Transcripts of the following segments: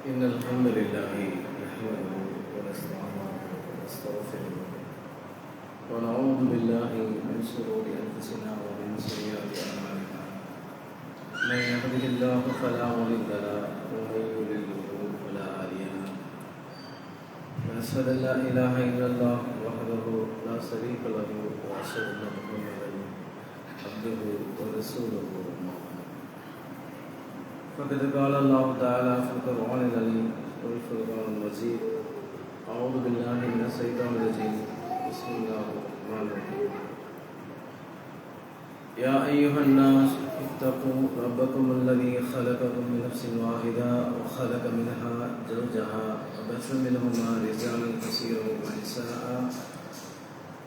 إن الحمد لله نحمده ونستعينه ونستغفره ونعوذ بالله من شرور أنفسنا ومن سيئات أعمالنا من يهده الله فلا مضل له ومن يضلل فلا هادي له وأشهد أن لا إله إلا الله وحده لا شريك له وأشهد أن محمدا عبده ورسوله فقد قال الله تعالى في القرآن العظيم والفرقان المجيد أعوذ بالله من الشيطان الرجيم بسم الله الرحمن الرحيم يا أيها الناس اتقوا ربكم الذي خلقكم من نفس واحدة وخلق منها زوجها وبث منهما رجالا كثيرا ونساء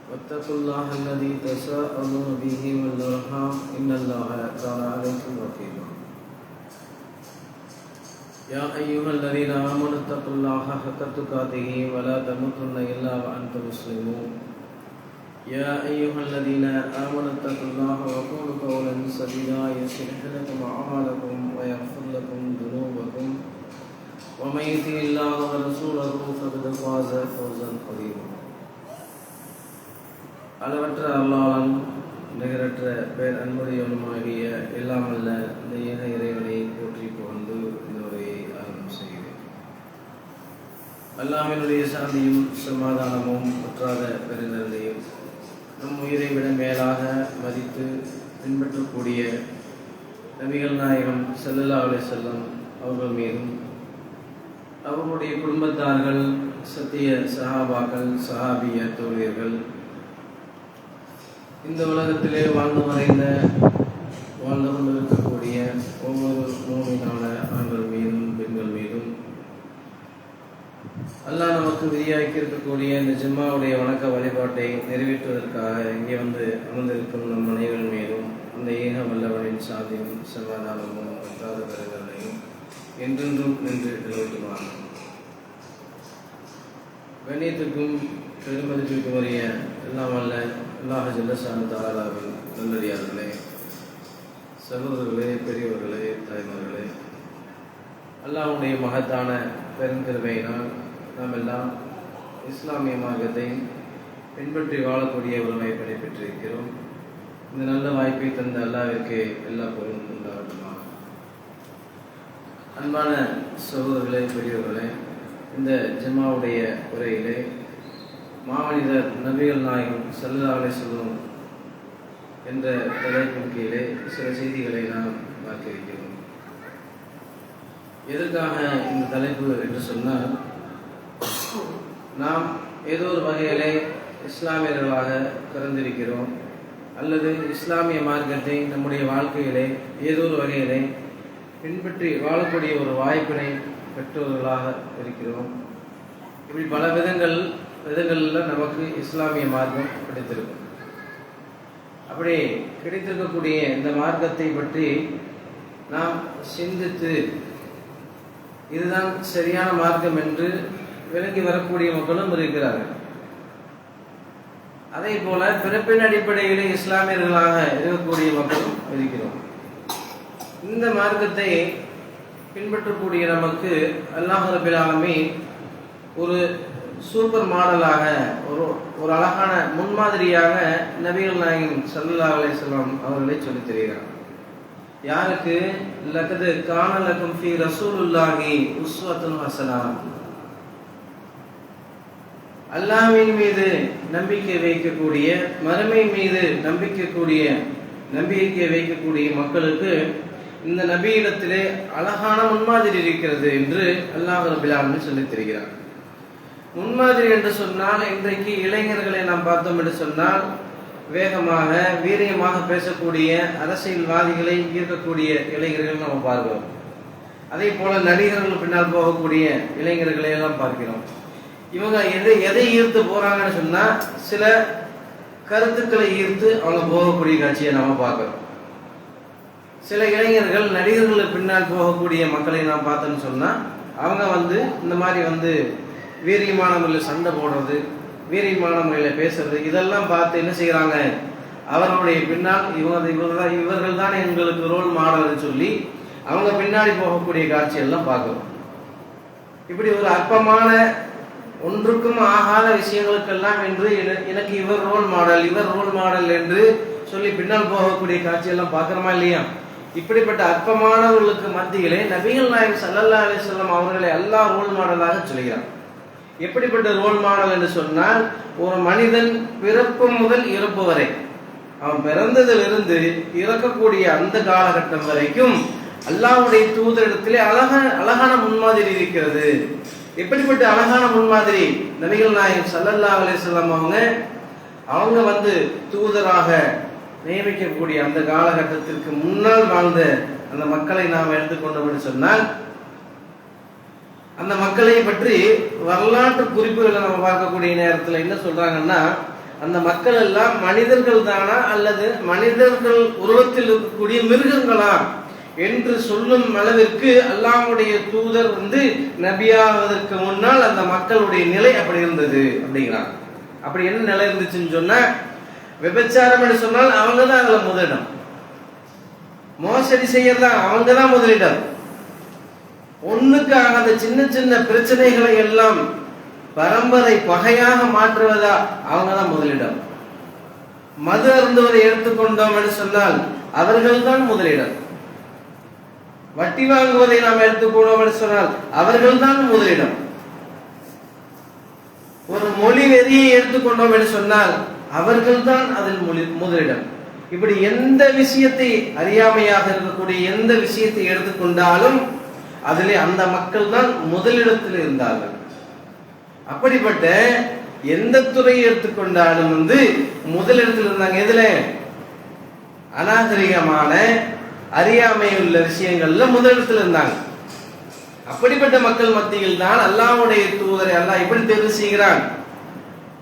واتقوا الله الذي تساءلون به والأرحام إن الله كان عليكم رقيبا يا أيها الذين آمنوا اتقوا الله حق تقاته ولا تموتن إلا وأنتم مسلمون يا أيها الذين آمنوا اتقوا الله وقولوا قولا سديدا يصلح لكم أعمالكم ويغفر لكم ذنوبكم ومن يطع الله ورسوله فقد فاز فوزا عظيما அளவற்ற அல்லாஹ்வின் நிகரற்ற பேர் அன்புடையவனுமாகிய எல்லாம் வல்ல இந்த ஏக இறைவனை போற்றி புகழ்ந்து இந்த உரையை ஆரம்பம் செய்கிறேன். அல்லாஹ்வினுடைய சாந்தியும் சமாதானமும் முற்றாத பெருநிலையும் நம் உயிரை விட மேலாக மதித்து பின்பற்றக்கூடிய நபிகள் நாயகம் ஸல்லல்லாஹு அலைஹி வஸல்லம் அவர்கள் மீதும் அவர்களுடைய குடும்பத்தார்கள் சத்திய சஹாபாக்கள் சஹாபிய தோழியர்கள் இந்த உலகத்திலே வாழ்ந்து கொண்டிருக்கக்கூடிய ஒவ்வொரு மூமினான ஆண்கள் மீதும் பெண்கள் மீதும் அல்லாஹ் நமக்கு விதியாக்கி இருக்கக்கூடிய இந்த ஜும்மாவுடைய வணக்க வழிபாட்டை நிறைவேற்றுவதற்காக இங்கே வந்து அமர்ந்திருக்கும் நம் அனைவர்கள் மீதும் அந்த ஏக வல்லவனின் சாந்தியும் சமாதானமும் பற்றாத பெருங்களையும் என்றென்றும் நின்று நிலவட்டுவாங்க. கண்ணியத்துக்கும் பெருமதிப்பிற்கும் உரிய எல்லாம் வல்ல அல்லாஹ் ஜல்லஷானு தஆலாவின் நல்லடியார்களே, சகோதரர்களே, பெரியவர்களே, தாய்மார்களே, அல்லாஹ்வுடைய மகத்தான பெருங்கிருபையினால் நாம் எல்லாம் இஸ்லாமிய மார்க்கத்தை பின்பற்றி வாழக்கூடிய உரிமை பெற்றிருக்கிறோம். இந்த நல்ல வாய்ப்பை தந்த அல்லாஹ்விற்கு எல்லா புகழும் உண்டாகட்டுமா. அன்பான சகோதரர்களே, பெரியவர்களே, இந்த ஜும்மாவுடைய உரையிலே மாமனிதர் நபிகள் நாயகம் ஸல்லல்லாஹு அலைஹி வஸல்லம் என்ற தலைப்பின் கீழே சில செய்திகளை நாம் பார்க்க இருக்கிறோம். எதற்காக இந்த தலைப்பு என்று சொன்னால், நாம் ஏதோ ஒரு வகையிலே இஸ்லாமியர்களாக பிறந்திருக்கிறோம் அல்லது இஸ்லாமிய மார்க்கத்தை நம்முடைய வாழ்க்கையிலே ஏதோ ஒரு வகையிலே பின்பற்றி வாழக்கூடிய ஒரு வாய்ப்பினை பெற்றோர்களாக இருக்கிறோம். இப்படி பல விதங்களில் நமக்கு இஸ்லாமிய மார்க்கம் கிடைத்திருக்கும். அப்படி கிடைத்திருக்கக்கூடிய இந்த மார்க்கத்தை பற்றி நாம் சிந்தித்து இதுதான் சரியான மார்க்கம் என்று விளங்கி வரக்கூடிய மக்களும் இருக்கிறார்கள். அதே போல பிறப்பின் அடிப்படையிலே இஸ்லாமியர்களாக இருக்கக்கூடிய மக்களும் இருக்கிறோம். இந்த மார்க்கத்தை பின்பற்றக்கூடிய நமக்கு அல்லாஹ் ரப்பில் ஆலமீன் ஒரு சூப்பர் மாடலாக ஒரு அழகான முன்மாதிரியாக நபிகள் நாயகம் ஸல்லல்லாஹு அலைஹி வஸல்லம் அவர்களை சொல்லித் தருகிறார். யாருக்கு? லகது கான லகும் ஃபீ ரசூலுல்லாஹி உஸ்வத்துன் ஹஸனா. அல்லாஹ்வின் மீது நம்பிக்கை வைக்கக்கூடிய, மறுமை மீது நம்பிக்கை வைக்கக்கூடிய மக்களுக்கு இந்த நபியிடத்திலே அழகான முன்மாதிரி இருக்கிறது என்று அல்லாஹ் ரப்பில் ஆலமீன் சொல்லித் தருகிறார். முன்மாதிரி என்று சொன்னால், இன்றைக்கு இளைஞர்களை நாம் பார்த்தோம் என்று சொன்னால், வேகமாக வீரியமாக பேசக்கூடிய அரசியல்வாதிகளை ஈர்க்கக்கூடிய இளைஞர்கள் நாம் பார்க்கிறோம். அதே போல நடிகர்கள் பின்னால் போகக்கூடிய இளைஞர்களை எல்லாம் பார்க்கிறோம். இவங்க எதை ஈர்த்து போறாங்கன்னு சொன்னா, சில கருத்துக்களை ஈர்த்து அவங்க போகக்கூடிய காட்சியை நாம பார்க்கிறோம். சில இளைஞர்கள் நடிகர்களுக்கு பின்னால் போகக்கூடிய மக்களை நாம் பார்த்தோன்னு சொன்னா, அவங்க இந்த மாதிரி வீரியமான முறையில் சண்டை போடுறது, வீரியமான முறையில் பேசுறது, இதெல்லாம் பார்த்து என்ன செய்யறாங்க, அவர்களுடைய பின்னால் இவர்கள் தான் எங்களுக்கு ரோல் மாடல்னு சொல்லி அவங்க பின்னாடி போகக்கூடிய காட்சியெல்லாம் பார்க்கிறோம். இப்படி ஒரு அற்பமான ஒன்றுக்கும் ஆகாத விஷயங்களுக்கெல்லாம் என்று எனக்கு இவர் ரோல் மாடல் என்று சொல்லி பின்னால் போகக்கூடிய காட்சியெல்லாம் பார்க்கிறோமா இல்லையா? இப்படிப்பட்ட அற்பமானவர்களுக்கு மத்தியிலே நபிகள் நாயகம் ஸல்லல்லாஹு அலைஹி வஸல்லம் அவர்களை அல்லாஹ் ரோல் மாடலாக சொல்கிறார். எப்படிப்பட்ட ரோல் மாடல் என்று சொன்னால், ஒரு மனிதன் பிறப்பு முதல் இறப்பு வரை, அவன் பிறந்ததிலிருந்து இறக்கக்கூடிய அந்த காலகட்டம் வரைக்கும் அல்லாஹ்வுடைய தூதரிடத்திலே அழகான முன்மாதிரி இருக்கிறது. எப்படிப்பட்ட அழகான முன்மாதிரி? நபிகள் நாயகம் ஸல்லல்லாஹு அலைஹி வஸல்லம் அவங்க தூதராக நியமிக்கக்கூடிய அந்த காலகட்டத்திற்கு முன்னால் வாழ்ந்த அந்த மக்களை நாம் எடுத்துக்கொண்டோம் என்று சொன்னால், அந்த மக்களை பற்றி வரலாற்று குறிப்புகளை நம்ம பார்க்கக்கூடிய நேரத்தில் என்ன சொல்றாங்கன்னா, அந்த மக்கள் எல்லாம் மனிதர்கள் தானா அல்லது மனிதர்கள் உருவத்தில் இருக்கக்கூடிய மிருகங்களா என்று சொல்லும் அளவிற்கு அல்லாஹ்வுடைய தூதர் நபியாவதற்கு முன்னால் அந்த மக்களுடைய நிலை அப்படி இருந்தது அப்படிங்கிறாங்க. அப்படி என்ன நிலை இருந்துச்சுன்னு சொன்னா, விபச்சாரம் என்று சொன்னால் அவங்க தான் அதுல முதலிடம், மோசடி செய்யறதா அவங்க தான் முதலிடம், ஒண்ணுக்கு ஆகாத சின்ன சின்ன பிரச்சனைகளை எல்லாம் பரம்பரை பகையாக மாற்றுவதா அவங்க தான் முதலிடம், மது அருந்துவதை எடுத்துக்கொண்டோம் என்று சொன்னால் அவர்கள் தான் முதலிடம், வட்டி வாங்குவதை நாம் எடுத்துக்கொண்டோம் என்று சொன்னால் அவர்கள் தான் முதலிடம், ஒரு மொழி வெறியை எடுத்துக்கொண்டோம் என்று சொன்னால் அவர்கள் தான் அதில் முதலிடம். இப்படி எந்த விஷயத்தை, அறியாமையாக இருக்கக்கூடிய எந்த விஷயத்தை எடுத்துக்கொண்டாலும் அதிலே அந்த மக்கள் தான் முதலிடத்தில் இருந்தார்கள். அப்படிப்பட்ட எந்த துறையை எடுத்துக்கொண்டாலும் முதலிடத்தில் இருந்தாங்க. எதுல? அநாகரிகமான அறியாமை உள்ள விஷயங்கள்ல முதலிடத்தில் இருந்தாங்க. அப்படிப்பட்ட மக்கள் மத்தியில் தான் அல்லாஹ்வுடைய தூதரை அல்லாஹ் எப்படி தேர்வு செய்கிறான்?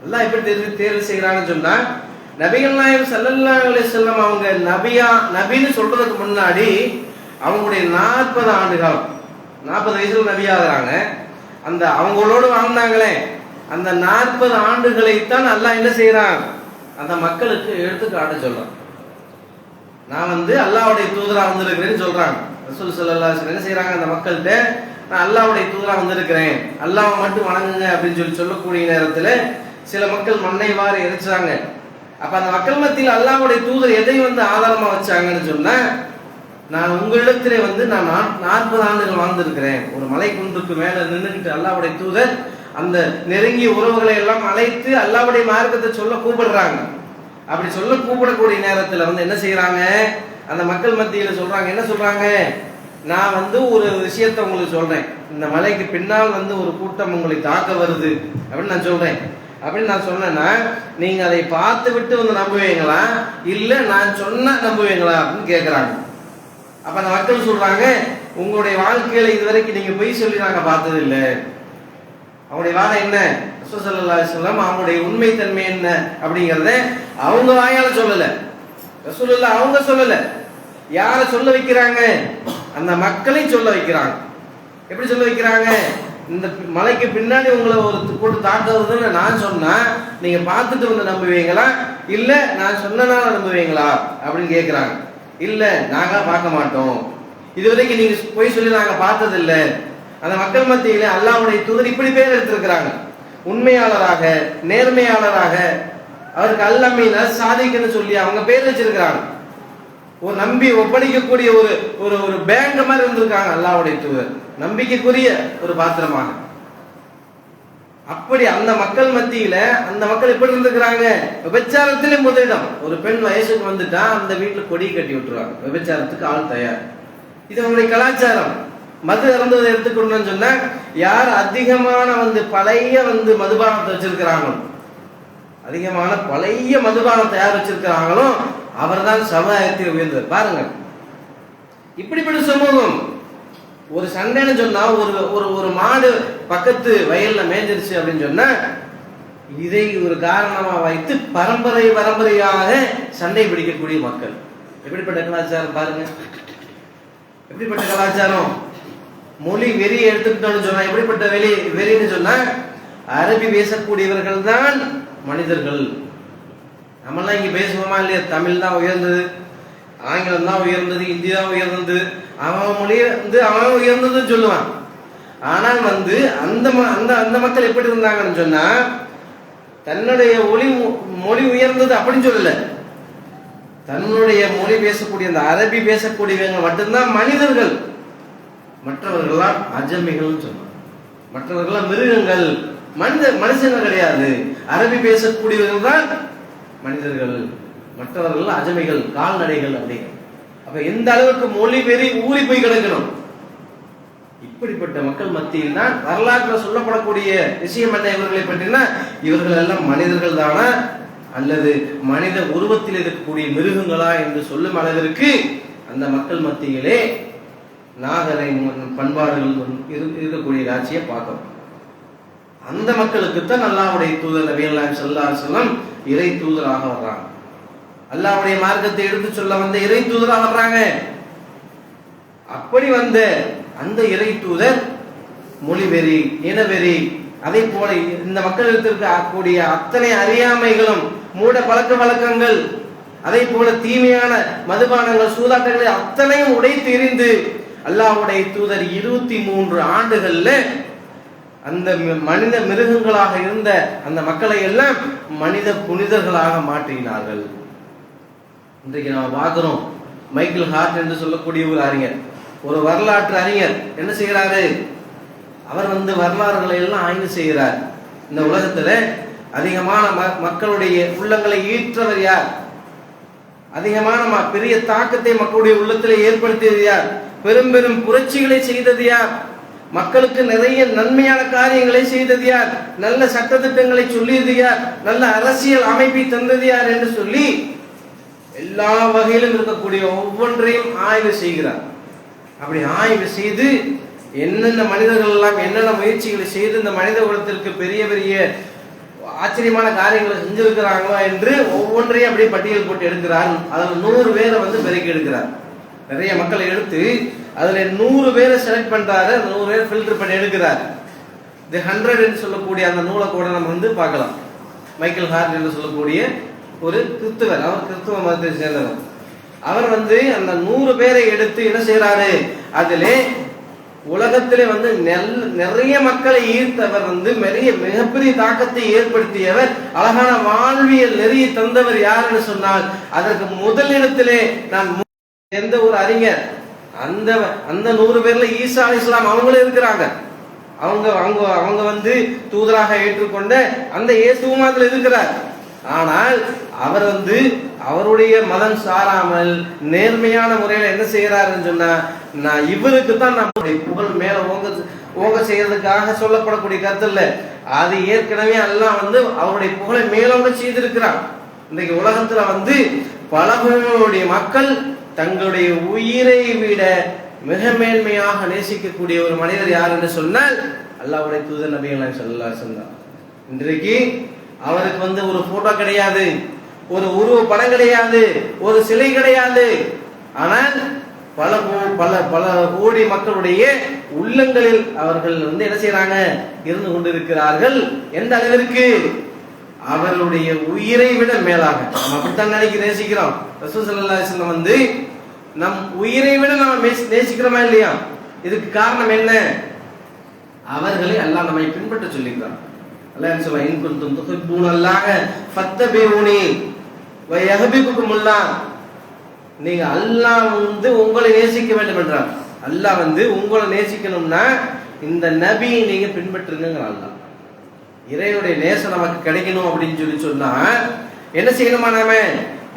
அல்லாஹ் எப்படி தேர்வு செய்கிறான்னு சொன்னா, நபிகள் நாயகம் ஸல்லல்லாஹு அலைஹி வஸல்லம் அவங்க நபின்னு சொல்றதுக்கு முன்னாடி அவங்களுடைய 40 ஆண்டு காலம், 40 வயசுல நபியாகிறாங்க. அந்த அவங்களோடு வாழ்ந்தாங்களே அந்த 40 ஆண்டுகளைத்தான் அல்லாஹ் என்ன செய்யறான், அந்த மக்களுக்கு எடுத்துக்காட்ட சொல்றான். நான் அல்லாஹ்வுடைய தூதரா வந்திருக்கிறேன்னு சொல்றாங்க. ரசூல் ஸல்லல்லாஹு அலைஹி வஸல்லம் என்ன செய்யறாங்க, அந்த மக்கள்கிட்ட நான் அல்லாஹ்வுடைய தூதரா வந்திருக்கிறேன், அல்லாஹ்வை மட்டும் வணங்குங்க அப்படின்னு சொல்லக்கூடிய நேரத்தில் சில மக்கள் மண்ணை வாரி எரிச்சாங்க. அப்ப அந்த மக்கள் மத்தியில் அல்லாஹ்வுடைய தூதர் எதை ஆதாரமா வச்சாங்கன்னு சொன்னா, நான் உங்களிடத்திலே நான் 40 ஆண்டுகள் வாழ்ந்திருக்கிறேன். ஒரு மலை குன்றுக்கு மேல நின்றுகிட்டு அல்லாஹ்வுடைய தூதர் அந்த நெருங்கிய உறவுகளை எல்லாம் அழைத்து அல்லாஹ்வுடைய மார்க்கத்தை சொல்ல கூப்பிடுறாங்க. அப்படி சொல்ல கூப்பிடக்கூடிய நேரத்தில் என்ன செய்யறாங்க, அந்த மக்கள் மத்தியில சொல்றாங்க, என்ன சொல்றாங்க, நான் ஒரு விஷயத்தை உங்களுக்கு சொல்றேன், இந்த மலைக்கு பின்னால் ஒரு கூட்டம் உங்களை தாக்க வருது அப்படின்னு நான் சொல்றேன். அப்படின்னு நான் சொன்னேன்னா நீங்க அதை பார்த்து விட்டு நம்புவீங்களா, இல்ல நான் சொன்னா நம்புவீங்களா அப்படின்னு கேட்கிறாங்க. அப்ப அந்த மக்கள் சொல்றாங்க, உங்களுடைய வாழ்க்கையில இதுவரைக்கும் நீங்க பொய் சொல்லி நாங்க பார்த்தது இல்லை. அவங்களுடைய வாதம் என்ன, ரசூல் ஸல்லல்லாஹு அலைஹி வஸல்லம் அவங்களுடைய உண்மை தன்மை என்ன அப்படிங்கறத அவங்க வாயால சொல்லல, ரசூலுல்லாஹ் அவங்க சொல்லல, யார சொல்ல வைக்கிறாங்க, அந்த மக்களை சொல்ல வைக்கிறாங்க. எப்படி சொல்ல வைக்கிறாங்க, இந்த மலைக்கு பின்னாடி உங்களை ஒரு போட்டு தாக்குறதுன்னு நான் சொன்னா நீங்க பார்த்துட்டு நம்புவீங்களா, இல்ல நான் சொன்னனால நம்புவீங்களா அப்படின்னு கேட்கிறாங்க. இல்ல நாங்க பார்க்க மாட்டோம், இதுவரைக்கும் நீங்க போய் சொல்லி நாங்க பார்த்தது இல்லை. அந்த மக்கள் மத்தியில அல்லாஹ்வுடைய தூதர் இப்படி பேர் எடுத்திருக்கிறாங்க, உண்மையாளராக நேர்மையாளராக, அவருக்கு அல்லமீன சாதிக்குன்னு சொல்லி அவங்க பேர் வச்சிருக்கிறாங்க. ஒரு நம்பி ஒப்படைக்கக்கூடிய ஒரு ஒரு ஒரு பேங்க் மாதிரி இருந்திருக்காங்க அல்லாஹ்வுடைய தூதர், நம்பிக்கைக்குரிய ஒரு பாத்திரமாக. அப்படி அந்த மக்கள் மத்தியில அந்த மக்கள் எப்படி இருந்திருக்கிறாங்க, விபச்சாரத்திலே முதலிடம். ஒரு பெண் வயசுக்கு வந்துட்டா அந்த வீட்டுல கொடி கட்டி விட்டுருவாங்க, விபச்சாரத்துக்கு ஆள் தயார். இது அவங்களுடைய கலாச்சாரம். மது அருந்துவதை எடுத்துக்கணும்னு சொன்னா, யார் அதிகமான பழைய மதுபானத்தை வச்சிருக்கிறாங்களோ, அதிகமான பழைய மதுபானம் தயார் வச்சிருக்கிறாங்களோ அவர் தான் சமுதாயத்தில் உயர்ந்தவர். பாருங்க, இப்படிப்பட்ட சமூகம். ஒரு சண்டைன்னு சொன்னா, ஒரு ஒரு மாடு பக்கத்து வயல்ல மேய்ஞ்சிருச்சு அப்படின்னு சொன்னா, இதை ஒரு காரணமா வைத்து பரம்பரையாக சண்டை பிடிக்கக்கூடிய மக்கள். எப்படிப்பட்ட கலாச்சாரம் பாருங்க, எப்படிப்பட்ட கலாச்சாரம். மொழி வெறி எடுத்துக்கிட்டோம்னு சொன்னா, எப்படிப்பட்ட வெறின்னு சொன்னா, அரபி பேசக்கூடியவர்கள் தான் மனிதர்கள். நம்மளாம் இங்க பேசுவோமா இல்லையா, தமிழ் தான் உயர்ந்தது, ஆங்கிலம் தான் உயர்ந்தது, இந்தி தான் உயர்ந்தது, அவன் மொழி அவன் உயர்ந்ததுன்னு சொல்லுவான். ஆனால் அந்த அந்த மக்கள் எப்படி இருந்தாங்கன்னு சொன்னா, தன்னுடைய மொழி உயர்ந்தது அப்படின்னு சொல்லல, தன்னுடைய மொழி பேசக்கூடிய அந்த அரபி பேசக்கூடியவங்க மட்டும்தான் மனிதர்கள், மற்றவர்கள்லாம் அஜமிகள் சொன்னாங்க, மற்றவர்கள்லாம் மிருகங்கள், மனுஷங்க கிடையாது. அரபி பேசக்கூடியவர்கள் தான் மனிதர்கள், மற்றவர்கள் அஜமிகள், கால்நடைகள் அப்படிங்க. அப்ப எந்த அளவுக்கு மொழி வெறி ஊறி போய் கிடக்கணும். இப்படிப்பட்ட மக்கள் மத்தியில் தான் வரலாற்றில் சொல்லப்படக்கூடிய விஷயம் என்ன, இவர்களை பற்றினா இவர்கள் எல்லாம் மனிதர்கள் தானா அல்லது மனித உருவத்தில் இருக்கக்கூடிய மிருகங்களா என்று சொல்லும் அளவிற்கு அந்த மக்கள் மத்தியிலே நாகரை பண்பாடுகள் இருக்கக்கூடிய காட்சியை பார்க்கணும். அந்த மக்களுக்குத்தான் அல்லாஹ்வுடைய தூதர் நபிகள் ஸல்லல்லாஹு அலைஹி வஸல்லம் இறை தூதராக வர்றாங்க. அல்லாஹ்வுடைய மார்க்கத்தை எடுத்து சொல்ல இறை தூதராக வர்றாங்க. அப்படி அந்த இறை தூதர் மொழிவெறி, இனவெறி, அதே போல இந்த மக்களுக்கு இருக்கக்கூடிய அத்தனை அறியாமைகளும், மூட பழக்க வழக்கங்கள், அதே போல தீமையான மதுபானங்கள், சூதாட்டங்களை அத்தனையும் உடைத்து எறிந்து அல்லாஹ்வுடைய தூதர் 23 ஆண்டுகள்ல அந்த மனித மிருகங்களாக இருந்த அந்த மக்களை எல்லாம் மனித புனிதர்களாக மாற்றினார்கள். இன்றைக்கு நாம் பார்க்கிறோம், மைக்கேல் ஹார்ட் என்று சொல்லக்கூடிய ஒரு அறிஞர், ஒரு வரலாற்று அறிஞர் என்ன செய்கிறாரு, அவர் வரலாறுகளை எல்லாம் ஆய்வு செய்கிறார். இந்த உலகத்துல அதிகமான மக்களுடைய உள்ளங்களை ஈற்றவர் யார், அதிகமான பெரிய தாக்கத்தை மக்களுடைய உள்ளத்திலே ஏற்படுத்தியது யார், பெரும் பெரும் புரட்சிகளை செய்தது யார், மக்களுக்கு நிறைய நன்மையான காரியங்களை செய்தது யார், நல்ல சட்டத்திட்டங்களை சொல்லியது யார், நல்ல அரசியல் அமைப்பை தந்தது யார் என்று சொல்லி எல்லா வகையிலும் இருக்கக்கூடிய ஒவ்வொன்றையும் ஆய்வு செய்கிறார். அப்படி ஆய்வு செய்து என்னென்ன மனிதர்கள் எல்லாம் என்னென்ன முயற்சிகளை செய்து இந்த மனித குலத்திற்கு பெரிய பெரிய ஆச்சரியமான காரியங்களை செஞ்சிருக்கிறாங்களோ என்று ஒவ்வொன்றையும் அப்படியே பட்டியல் போட்டு எடுக்கிறார். அதில் 100 பேரை பெருக்கி எடுக்கிறார். நிறைய மக்களை எடுத்து அதுல 100 பேரை செலக்ட் பண்றாரு, 100 பேர் ஃபில்டர் பண்ணி எடுக்கிறார். தி 100 என்று சொல்லக்கூடிய அந்த நூலை கூட நம்ம வந்து பார்க்கலாம். மைக்கேல் ஹார்ட் என்று சொல்லக்கூடிய ஒரு கிறிஸ்துவர், அவர் கிறிஸ்துவ மதத்தை சேர்ந்தவர். அவர் வந்து அந்த 100 பேரை எடுத்து என்ன செய்யறாரு, அதிலே உலகத்திலே வந்து நிறைய மக்களை ஈர்த்தவர், வந்து மிகப்பெரிய தாக்கத்தை ஏற்படுத்தியவர், அழகான வாழ்வியல் நெறியை தந்தவர் யாருன்னு சொன்னால் அதற்கு முதலிடத்திலே நான் எந்த ஒரு அறிஞர், அந்த அந்த 100 பேர்ல ஈசா அலைஹிஸ்ஸலாம் அவங்களும் இருக்கிறாங்க. அவங்க அவங்க அவங்க வந்து தூதராக ஏற்றுக்கொண்ட அந்த இயேசுவும் அதுல இருக்கிறார். ஆனால் அவர் வந்து அவருடைய மதம் சாராமல் நேர்மையான முறையில என்ன செய்யறாருன்னு சொன்னா, நான் இவருக்கு தான் நம்முடைய புகழ் மேல ஓங்க செய்யறதுக்காக சொல்லப்படக்கூடிய கருத்து இல்ல, அது ஏற்கனவே எல்லாம் வந்து அவருடைய புகழை மேலோங்க செய்திருக்கிறார். இன்றைக்கு உலகத்துல வந்து பல கோடியுடைய மக்கள் தங்களுடைய உயிரை விட மிக மேன்மையாக நேசிக்கக்கூடிய ஒரு மனிதர் யார் என்று சொன்னால் அல்லாஹ்வுடைய தூதர் நபிகள் நாயகம் ஸல்லல்லாஹு அலைஹி வஸல்லம். இன்றைக்கு அவருக்கு வந்து ஒரு போட்டோ கிடையாது, ஒரு உருவ படம் கிடையாது, ஒரு சிலை கிடையாது. ஆனால் பல பல பல கோடி மக்களுடைய உள்ளங்களில் அவர்கள் வந்து என்ன செய்யறாங்க, இருந்து கொண்டிருக்கிறார்கள். எந்த அளவிற்கு, அவர்களுடைய உயிரை விட மேலாக. நம்ம அப்படித்தான் நினைக்க நேசிக்கிறோம். ரசூல் ஸல்லல்லாஹு அலைஹி வஸல்லம் வந்து நம் உயிரை விட நம்ம நேசிக்கிறோமா இல்லையா? இதுக்கு காரணம் என்ன? அவர்களை அல்லாஹ் நம்மை பின்பற்ற சொல்லிக்கிறான். அல்லாஹ் சொல்றான், இன் குன்தும் துஹிப்பூனல்லாஹ ஃபத்தபிஊனி வ யஹ்பிபுகுமுல்லாஹ். நீங்க அல்லாஹ் வந்து உங்களை நேசிக்க வேண்டும் என்றார். அல்லாஹ் வந்து உங்களை நேசிக்கணும்னா இந்த நபியை நீங்க பின்பற்றுங்க. அல்லாஹ் இறைவனுடைய நேசம் நமக்கு கிடைக்கணும் அப்படின்னு சொல்லி சொன்னா என்ன செய்யணுமா, நாம